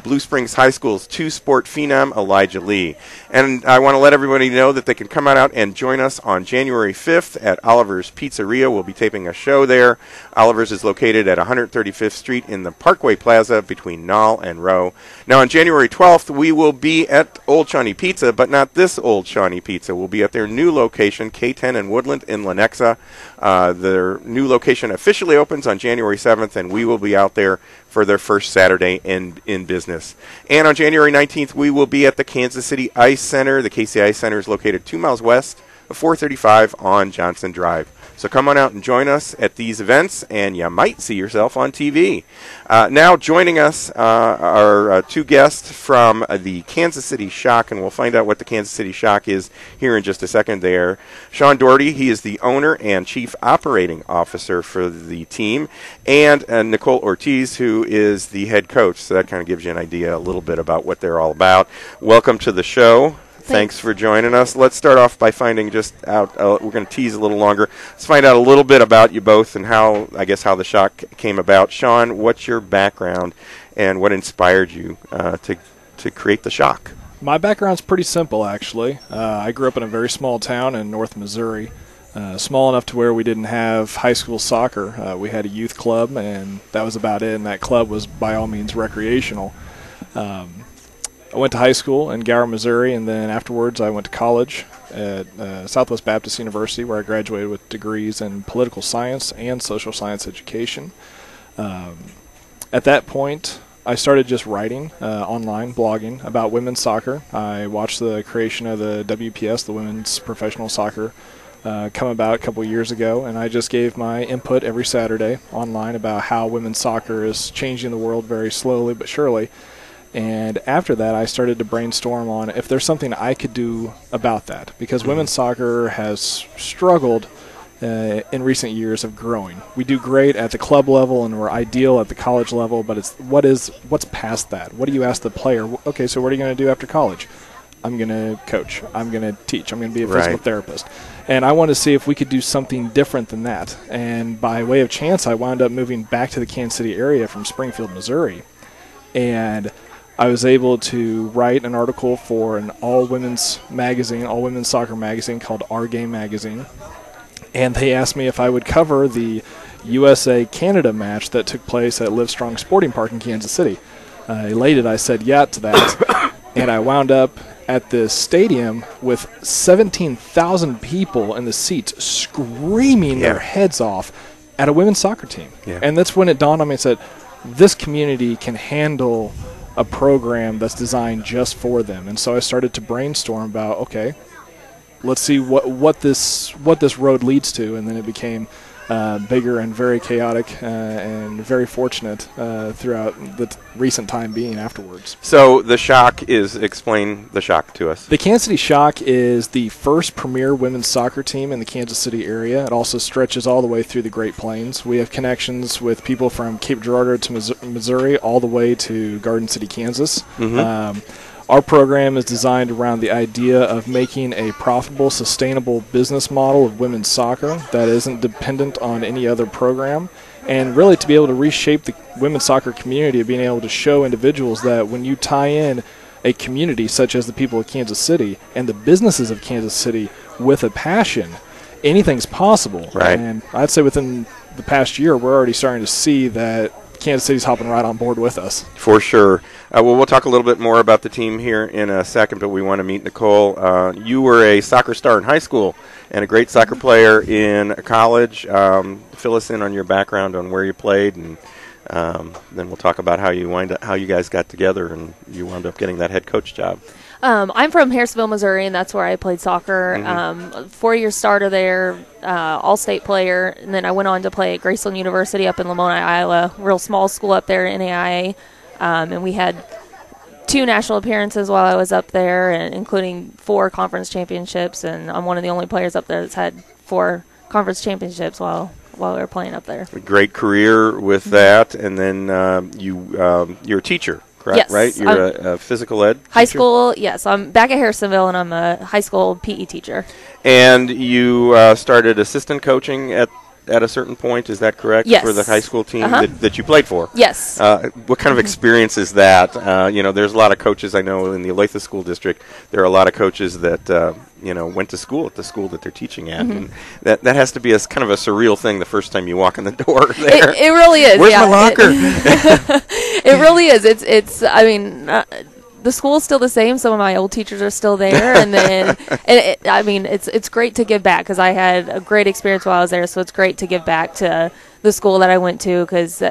Blue Springs High School's two-sport phenom, Elijah Lee. And I want to let everybody know that they can come out and join us on January 5th at Oliver's Pizzeria. We'll be taping a show there. Oliver's is located at 135th Street in the Parkway Plaza between Knoll and Rowe. Now, on January 12th, we will be at Old Shawnee Pizza, but not this Old Shawnee Pizza. We'll be at their new location, K10 and Woodland in Lenexa. Their new location officially opens on January 7th, and we will be out there for their first Saturday in business. And on January 19th, we will be at the Kansas City Ice Center. The KC Ice Center is located 2 miles west of 435 on Johnson Drive. So come on out and join us at these events, and you might see yourself on TV. Now joining us are two guests from the Kansas City Shock, and we'll find out what the Kansas City Shock is here in just a second there. Shawn Daugherty, he is the owner and chief operating officer for the team, and Nicole Ortiz, who is the head coach. So that kind of gives you an idea a little bit about what they're all about. Welcome to the show. Thanks for joining us. Let's start off by finding just out, we're going to tease a little longer. Let's find out a little bit about you both and how the Shock came about. Shawn, what's your background and what inspired you to create the Shock? My background's pretty simple, actually. I grew up in a very small town in North Missouri, small enough to where we didn't have high school soccer. We had a youth club, and that was about it, and that club was by all means recreational. I went to high school in Gower, Missouri, and then afterwards I went to college at Southwest Baptist University, where I graduated with degrees in political science and social science education. At that point, I started just writing online, blogging about women's soccer. I watched the creation of the WPS, the Women's Professional Soccer, come about a couple years ago, and I just gave my input every Saturday online about how women's soccer is changing the world very slowly but surely. And after that, I started to brainstorm on if there's something I could do about that, because women's soccer has struggled in recent years of growing. We do great at the club level, and we're ideal at the college level, but it's what's past that? What do you ask the player? Okay, so what are you going to do after college? I'm going to coach. I'm going to teach. I'm going to be a physical therapist. And I want to see if we could do something different than that. And by way of chance, I wound up moving back to the Kansas City area from Springfield, Missouri. And I was able to write an article for an all-women's soccer magazine called Our Game Magazine. And they asked me if I would cover the USA-Canada match that took place at Livestrong Sporting Park in Kansas City. Elated, I said yeah to that. And I wound up at this stadium with 17,000 people in the seats screaming their heads off at a women's soccer team. Yeah. And that's when it dawned on me and said, this community can handle a program that's designed just for them. And so I started to brainstorm about, okay, let's see what this road leads to, and then it became bigger and very chaotic and very fortunate throughout the recent time being afterwards. So the Shock explain the Shock to us. The Kansas City Shock is the first premier women's soccer team in the Kansas City area. It also stretches all the way through the Great Plains. We have connections with people from Cape Girardeau to Missouri all the way to Garden City, Kansas. Mm-hmm. Our program is designed around the idea of making a profitable, sustainable business model of women's soccer that isn't dependent on any other program, and really to be able to reshape the women's soccer community, of being able to show individuals that when you tie in a community such as the people of Kansas City and the businesses of Kansas City with a passion, anything's possible. Right. And I'd say within the past year, we're already starting to see that Kansas City's hopping right on board with us. For sure. Well, we'll talk a little bit more about the team here in a second, but we want to meet Nicole. You were a soccer star in high school and a great soccer player in college. Fill us in on your background on where you played, and then we'll talk about how you guys got together and you wound up getting that head coach job. I'm from Harrisville, Missouri, and that's where I played soccer. 4-year starter there, all-state player, and then I went on to play at Graceland University up in Lamoni, Iowa, real small school up there, NAIA, and we had 2 national appearances while I was up there, and including 4 conference championships, and I'm one of the only players up there that's had 4 conference championships while we were playing up there. A great career with that, and then you're a teacher. Correct, yes, right? You're a physical ed teacher? High school, yes. I'm back at Harrisonville, and I'm a high school PE teacher. And you started assistant coaching at a certain point, is that correct? Yes. For the high school team that you played for? Yes. What kind of experience is that? There's a lot of coaches I know in the Olathe School District. There are a lot of coaches that went to school at the school that they're teaching at, and that has to be a kind of a surreal thing the first time you walk in the door there. It really is. Where's my locker? It really is. It's. I mean, the school's still the same. Some of my old teachers are still there, and then, it's great to give back because I had a great experience while I was there. So it's great to give back to the school that I went to because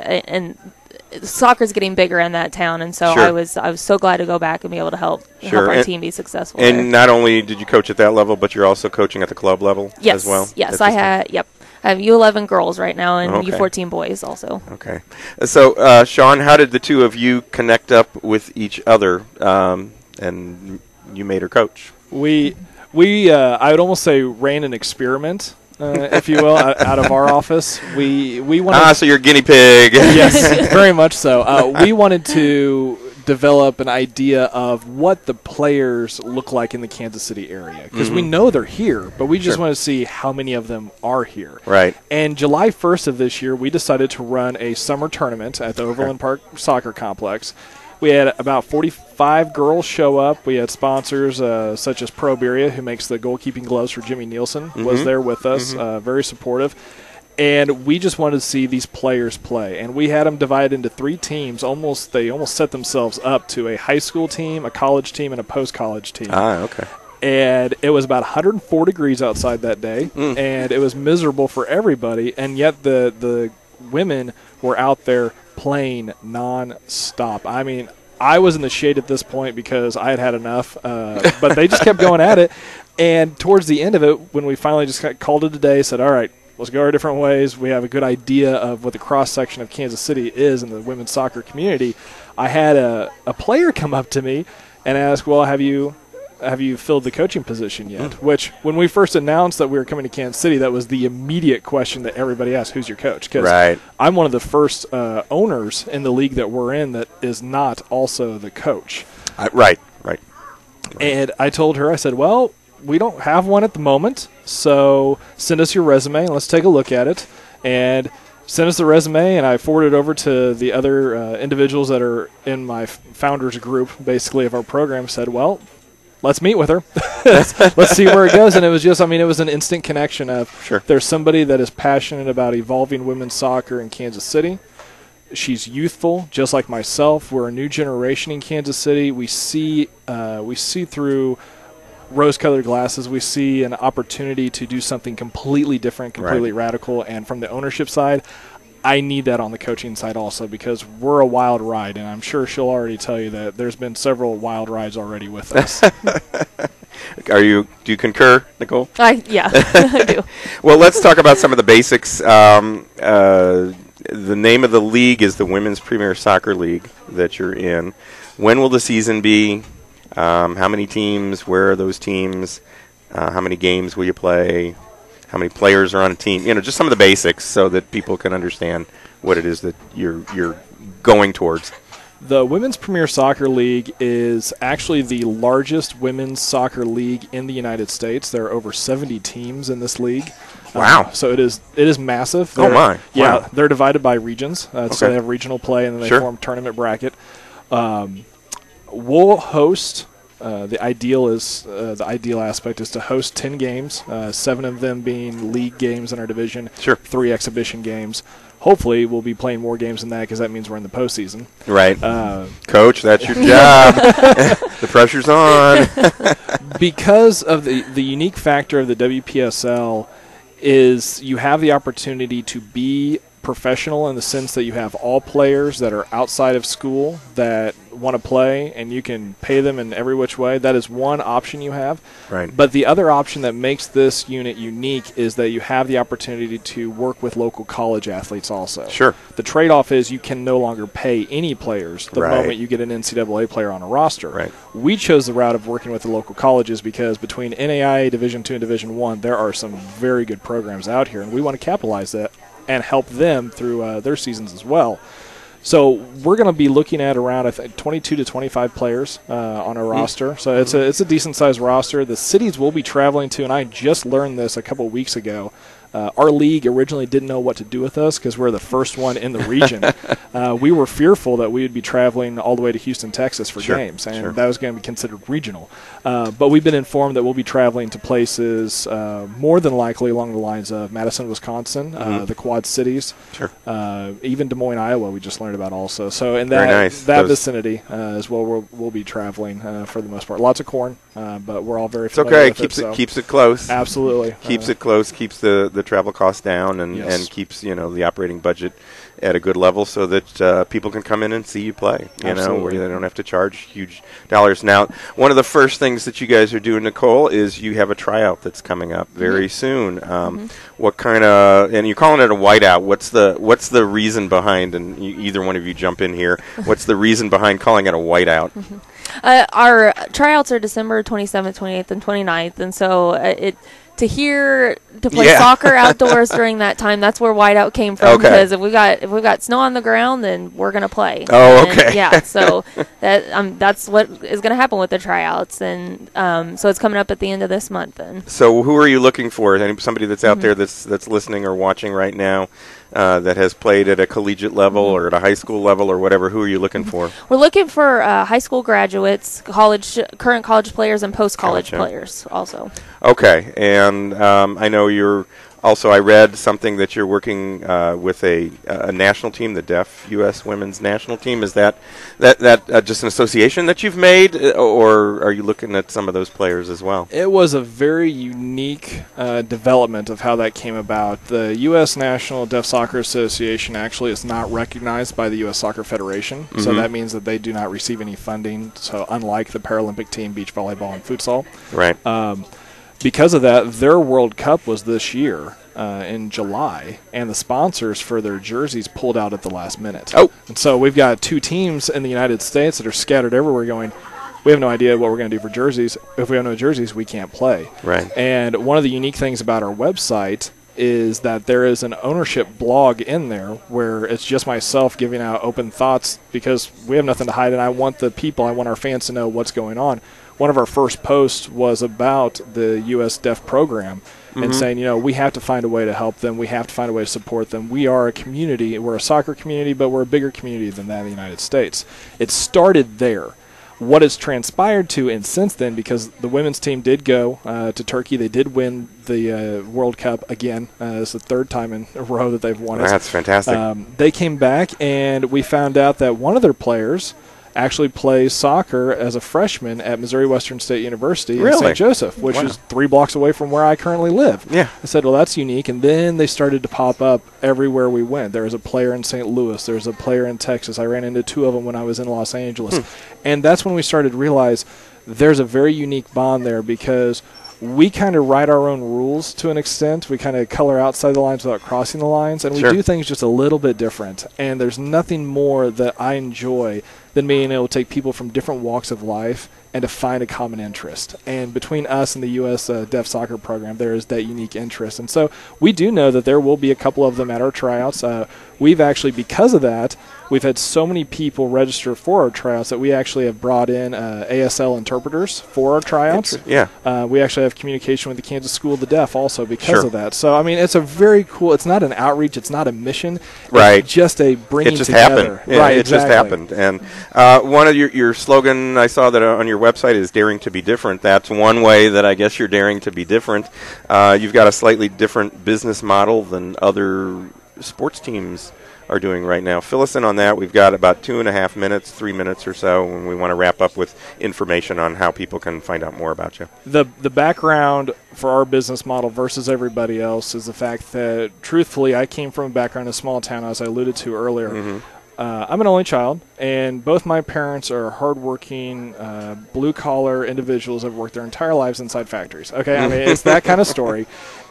soccer's getting bigger in that town, and so I was so glad to go back and be able to help our team be successful. And not only did you coach at that level, but you're also coaching at the club level as well. Yes, I had. Yep. I have U11 girls right now and Okay. U14 boys also. Okay. So, Shawn, how did the two of you connect up with each other, and you made her coach? We I would almost say ran an experiment, if you will, out of our office. We wanted So you're a guinea pig. Yes, very much so. We wanted to develop an idea of what the players look like in the Kansas City area, because we know they're here, but we just want to see how many of them are here. Right. And July 1st of this year, we decided to run a summer tournament at the Overland Park Soccer Complex. We had about 45 girls show up. We had sponsors such as Proberia, who makes the goalkeeping gloves for Jimmy Nielsen, was there with us, very supportive. And we just wanted to see these players play. And we had them divided into 3 teams. They almost set themselves up to a high school team, a college team, and a post-college team. Okay. And it was about 104 degrees outside that day, and it was miserable for everybody. And yet the women were out there playing non-stop. I mean, I was in the shade at this point because I had had enough, but they just kept going at it. And towards the end of it, when we finally just called it a day, said, all right, let's go our different ways. We have a good idea of what the cross-section of Kansas City is in the women's soccer community. I had a player come up to me and ask, well, have you filled the coaching position yet? Which, when we first announced that we were coming to Kansas City, that was the immediate question that everybody asked, who's your coach? Because I'm one of the first owners in the league that we're in that is not also the coach. Right. And I told her, I said, well, we don't have one at the moment, so send us your resume and let's take a look at it. And send us the resume, and I forwarded it over to the other individuals that are in my founders group, basically, of our program, said, well, let's meet with her. Let's see where it goes. And it was just, it was an instant connection of there's somebody that is passionate about evolving women's soccer in Kansas City. She's youthful, just like myself. We're a new generation in Kansas City. We see through rose-colored glasses. We see an opportunity to do something completely different, completely radical. And from the ownership side, I need that on the coaching side also, because we're a wild ride, and I'm sure she'll already tell you that there's been several wild rides already with us. Do you concur, Nicole? Yeah, I do. Well, let's talk about some of the basics. The name of the league is the Women's Premier Soccer League that you're in. When will the season be? How many teams? Where are those teams? How many games will you play? How many players are on a team? Just some of the basics so that people can understand what it is that you're going towards. The Women's Premier Soccer League is actually the largest women's soccer league in the United States. There are over 70 teams in this league. Wow. So it is massive. Yeah, they're divided by regions. So they have regional play, and then they form tournament bracket. We'll host. The ideal aspect is to host 10 games, 7 of them being league games in our division, 3 exhibition games. Hopefully, we'll be playing more games than that, because that means we're in the postseason. Right. Coach, that's your job. The pressure's on. Because of the unique factor of the WPSL is you have the opportunity to be professional in the sense that you have all players that are outside of school that want to play, and you can pay them in every which way. That is one option you have. Right. But the other option that makes this unit unique is that you have the opportunity to work with local college athletes also. Sure. The trade-off is you can no longer pay any players the moment you get an NCAA player on a roster. Right. We chose the route of working with the local colleges because between NAIA Division II and Division I, there are some very good programs out here, and we want to capitalize that and help them through their seasons as well. So we're going to be looking at around 22 to 25 players on our roster. So it's a decent-sized roster. The cities we'll be traveling to, and I just learned this a couple of weeks ago, our league originally didn't know what to do with us because we're the first one in the region. We were fearful that we would be traveling all the way to Houston, Texas for games, and that was going to be considered regional. But we've been informed that we'll be traveling to places more than likely along the lines of Madison, Wisconsin, the Quad Cities, even Des Moines, Iowa, we just learned about also. So in that vicinity is where we'll be traveling for the most part. Lots of corn, but we're all very familiar with it. Keeps it close. Absolutely. Keeps it close, keeps the travel costs down, and keeps the operating budget at a good level so that people can come in and see you play, you know, where they don't have to charge huge dollars. Now, one of the first things that you guys are doing, Nicole, is you have a tryout that's coming up very soon. What kind of, and you're calling it a whiteout. What's the reason behind, and either one of you jump in here, what's the reason behind calling it a whiteout? Our tryouts are December 27th, 28th, and 29th, and so to play soccer outdoors during that time, that's where whiteout came from. Because if we got snow on the ground, then we're gonna play. So that's what is gonna happen with the tryouts, and so it's coming up at the end of this month. Then. So who are you looking for? Somebody that's out there that's listening or watching right now that has played at a collegiate level or at a high school level or whatever? Who are you looking for? We're looking for high school graduates, current college players, and post-college players also. Okay, and I know I read something that you're working with a national team, the Deaf U.S. Women's National Team. Is that just an association that you've made, or are you looking at some of those players as well? It was a very unique development of how that came about. The U.S. National Deaf Soccer Association actually is not recognized by the U.S. Soccer Federation, so that means that they do not receive any funding, so unlike the Paralympic team, beach volleyball, and futsal. Right. Because of that, their World Cup was this year in July, and the sponsors for their jerseys pulled out at the last minute. And so we've got two teams in the United States that are scattered everywhere going, we have no idea what we're going to do for jerseys. If we have no jerseys, we can't play. Right. And one of the unique things about our website is that there is an ownership blog in there where it's just myself giving out open thoughts because we have nothing to hide, and I want our fans to know what's going on. One of our first posts was about the U.S. Deaf program and saying, we have to find a way to help them. We have to find a way to support them. We are a community. We're a soccer community, but we're a bigger community than that in the United States. It started there. What has transpired to, and since then, because the women's team did go to Turkey, they did win the World Cup again. It's the third time in a row that they've won it. That's fantastic. They came back, and we found out that one of their players actually plays soccer as a freshman at Missouri Western State University in St. Joseph, which is 3 blocks away from where I currently live. Yeah. I said, well, that's unique. And then they started to pop up everywhere we went. There was a player in St. Louis. There's a player in Texas. I ran into 2 of them when I was in Los Angeles. And that's when we started to realize there's a very unique bond there because we kind of write our own rules to an extent. We kind of color outside the lines without crossing the lines, and we do things just a little bit different. And there's nothing more that I enjoy than being able to take people from different walks of life and to find a common interest. And between us and the U.S. Deaf Soccer Program, there is that unique interest. And so we do know that there will be a couple of them at our tryouts. We've actually, because of that, we've had so many people register for our tryouts that we actually have brought in ASL interpreters for our tryouts. We actually have communication with the Kansas School of the Deaf also because of that. So, I mean, it's a very cool, it's not an outreach, it's not a mission. It's just a bringing together. Happened. Yeah, it just happened. And one of your slogan I saw that on your website is daring to be different. That's one way that I guess you're daring to be different. You've got a slightly different business model than other sports teams are doing right now. Fill us in on that. We've got about 2.5 minutes, 3 minutes or so, when we want to wrap up with information on how people can find out more about you. The background for our business model versus everybody else is the fact that, truthfully, I came from a background in a small town, as I alluded to earlier. I'm an only child, and both my parents are hardworking, blue-collar individuals that have worked their entire lives inside factories. Okay, I mean, it's that kind of story.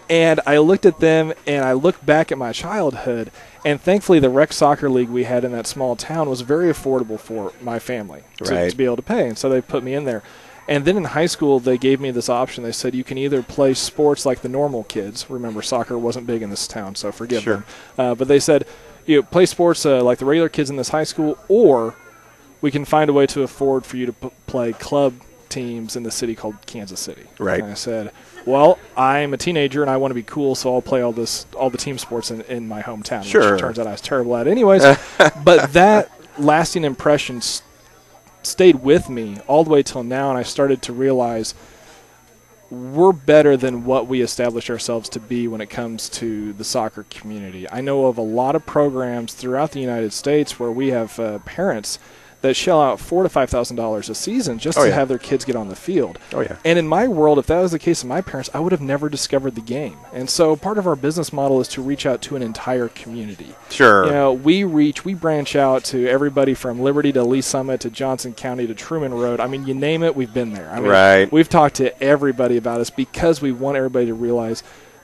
And I looked at them, and I looked back at my childhood, and thankfully the rec soccer league we had in that small town was very affordable for my family to be able to pay, and so they put me in there. And then in high school, they gave me this option. They said, you can either play sports like the normal kids. Remember, soccer wasn't big in this town, so forgive them. But they said, play sports like the regular kids in this high school, or we can find a way to afford for you to play club teams in the city called Kansas City. Right. And I said, well, I'm a teenager and I want to be cool, so I'll play all the team sports in my hometown, which turns out I was terrible at anyways. But that lasting impression stayed with me all the way till now, and I started to realize we're better than what we established ourselves to be when it comes to the soccer community. I know of a lot of programs throughout the United States where we have parents that shell out $4,000 to $5,000 a season just to have their kids get on the field. Oh, yeah. And in my world, if that was the case of my parents, I would have never discovered the game. And so part of our business model is to reach out to an entire community. Sure. You know, we branch out to everybody from Liberty to Lee Summit to Johnson County to Truman Road. I mean, you name it, we've been there. I mean, we've talked to everybody about us because we want everybody to realize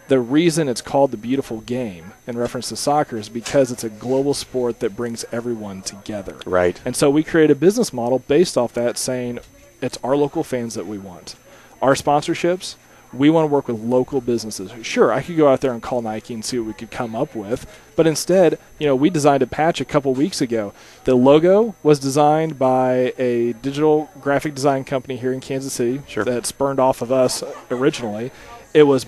the reason it's called the beautiful game in reference to soccer is because it's a global sport that brings everyone together. Right. And so we create a business model based off that, saying it's our local fans that we want. Our sponsorships, we want to work with local businesses. Sure, I could go out there and call Nike and see what we could come up with, but instead, you know, we designed a patch a couple weeks ago. The logo was designed by a digital graphic design company here in Kansas City that spurned off of us originally. It was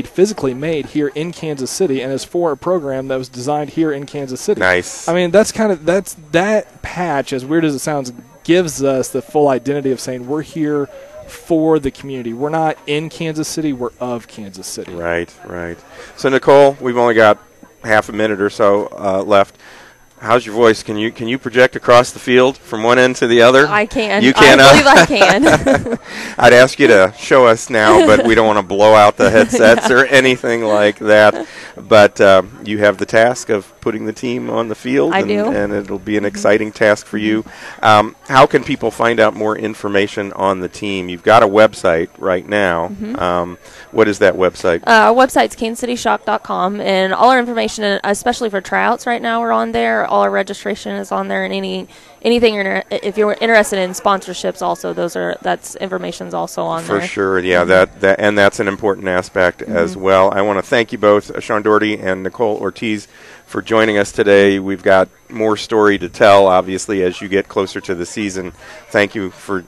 physically made here in Kansas City, and is for a program that was designed here in Kansas City. Nice. I mean, that patch, as weird as it sounds, gives us the full identity of saying we're here for the community. We're not in Kansas City, we're of Kansas City. Right. So, Nicole, we've only got half a minute or so left. How's your voice? Can you project across the field from one end to the other? I can. You can. I believe I can. I'd ask you to show us now, but we don't want to blow out the headsets or anything like that. But you have the task of putting the team on the field. I do. And it'll be an exciting task for you. How can people find out more information on the team? You've got a website right now. What is that website? Our website's kansascityshock.com, and all our information, especially for tryouts right now, we're on there. All our registration is on there, and anything if you're interested in sponsorships, also that's information's also on there. For sure, yeah. That's an important aspect as well. I want to thank you both, Shawn Daugherty and Nicole Ortiz, for joining us today. We've got more story to tell, obviously, as you get closer to the season. Thank you for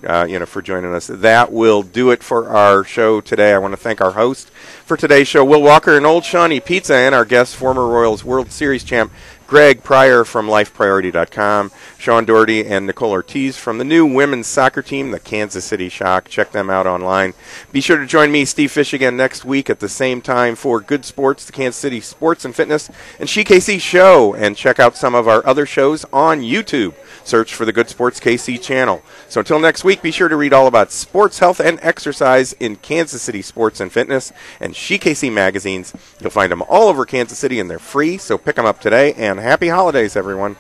joining us. That will do it for our show today. I want to thank our host for today's show, Will Walker and Old Shawnee Pizza, and our guest, former Royals World Series champ Greg Pryor from LifePriority.com, Shawn Daugherty and Nicole Ortiz from the new women's soccer team, the Kansas City Shock. Check them out online. Be sure to join me, Steve Fish, again next week at the same time for Good Sports, the Kansas City Sports and Fitness, and SheKC Show. And check out some of our other shows on YouTube. Search for the Good Sports KC channel. So until next week, be sure to read all about sports, health, and exercise in Kansas City Sports and Fitness and SheKC magazines. You'll find them all over Kansas City, and they're free, so pick them up today. And happy holidays, everyone.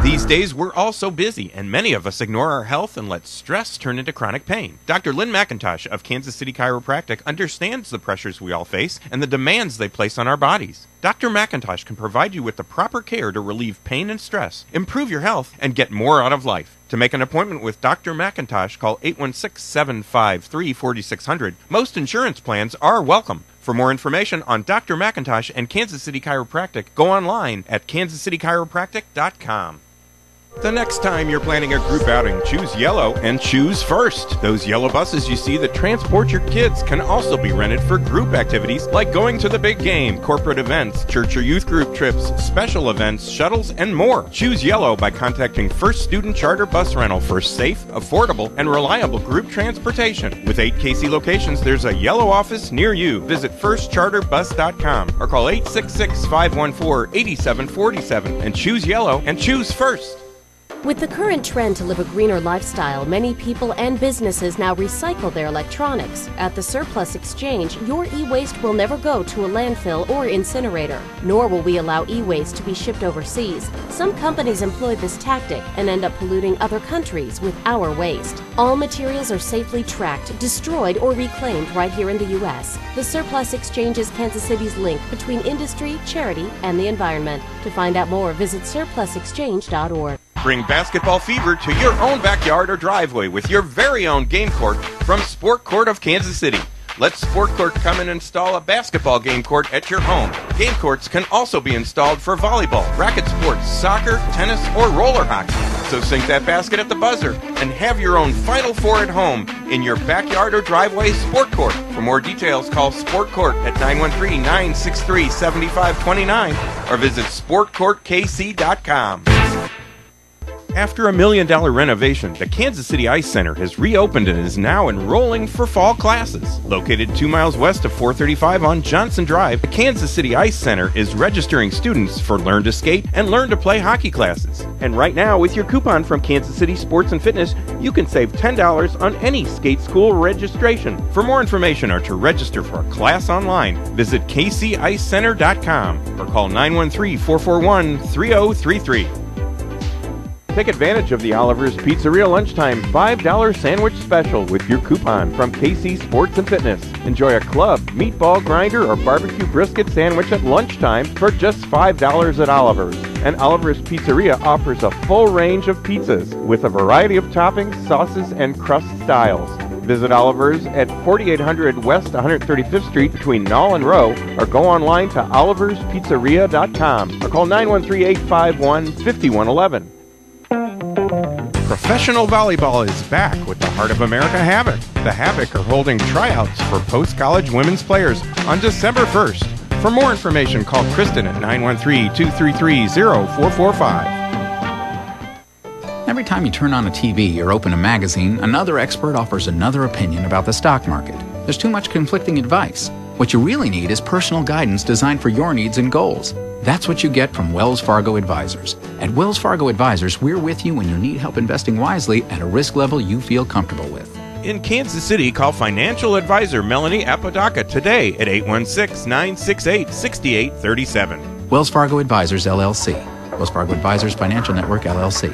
These days, we're all so busy, and many of us ignore our health and let stress turn into chronic pain. Dr. Lynn McIntosh of Kansas City Chiropractic understands the pressures we all face and the demands they place on our bodies. Dr. McIntosh can provide you with the proper care to relieve pain and stress, improve your health, and get more out of life. To make an appointment with Dr. McIntosh, call 816-753-4600. Most insurance plans are welcome. For more information on Dr. McIntosh and Kansas City Chiropractic, go online at kansascitychiropractic.com. The next time you're planning a group outing, choose yellow and choose first. Those yellow buses you see that transport your kids can also be rented for group activities like going to the big game, corporate events, church or youth group trips, special events, shuttles, and more. Choose yellow by contacting First Student Charter Bus Rental for safe, affordable, and reliable group transportation. With 8 KC locations, there's a yellow office near you. Visit firstcharterbus.com or call 866-514-8747 and choose yellow and choose first. With the current trend to live a greener lifestyle, many people and businesses now recycle their electronics. At the Surplus Exchange, your e-waste will never go to a landfill or incinerator, nor will we allow e-waste to be shipped overseas. Some companies employ this tactic and end up polluting other countries with our waste. All materials are safely tracked, destroyed, or reclaimed right here in the U.S. The Surplus Exchange is Kansas City's link between industry, charity, and the environment. To find out more, visit surplusexchange.org. Bring basketball fever to your own backyard or driveway with your very own game court from Sport Court of Kansas City. Let Sport Court come and install a basketball game court at your home. Game courts can also be installed for volleyball, racket sports, soccer, tennis, or roller hockey. So sink that basket at the buzzer and have your own Final Four at home in your backyard or driveway Sport Court. For more details, call Sport Court at 913-963-7529 or visit sportcourtkc.com. After $1 million renovation, the Kansas City Ice Center has reopened and is now enrolling for fall classes. Located 2 miles west of 435 on Johnson Drive, the Kansas City Ice Center is registering students for Learn to Skate and Learn to Play hockey classes. And right now, with your coupon from Kansas City Sports and Fitness, you can save $10 on any skate school registration. For more information or to register for a class online, visit kcicecenter.com or call 913-441-3033. Take advantage of the Oliver's Pizzeria Lunchtime $5 sandwich special with your coupon from KC Sports and Fitness. Enjoy a club, meatball grinder, or barbecue brisket sandwich at lunchtime for just $5 at Oliver's. And Oliver's Pizzeria offers a full range of pizzas with a variety of toppings, sauces, and crust styles. Visit Oliver's at 4800 West 135th Street between Knoll and Row, or go online to oliverspizzeria.com or call 913-851-5111. Professional volleyball is back with the Heart of America Havoc. The Havoc are holding tryouts for post-college women's players on December 1st. For more information, call Kristen at 913-233-0445. Every time you turn on a TV or open a magazine, another expert offers another opinion about the stock market. There's too much conflicting advice. What you really need is personal guidance designed for your needs and goals. That's what you get from Wells Fargo Advisors. At Wells Fargo Advisors, we're with you when you need help investing wisely at a risk level you feel comfortable with. In Kansas City, call financial advisor Melanie Apodaca today at 816-968-6837. Wells Fargo Advisors, LLC. Wells Fargo Advisors Financial Network, LLC.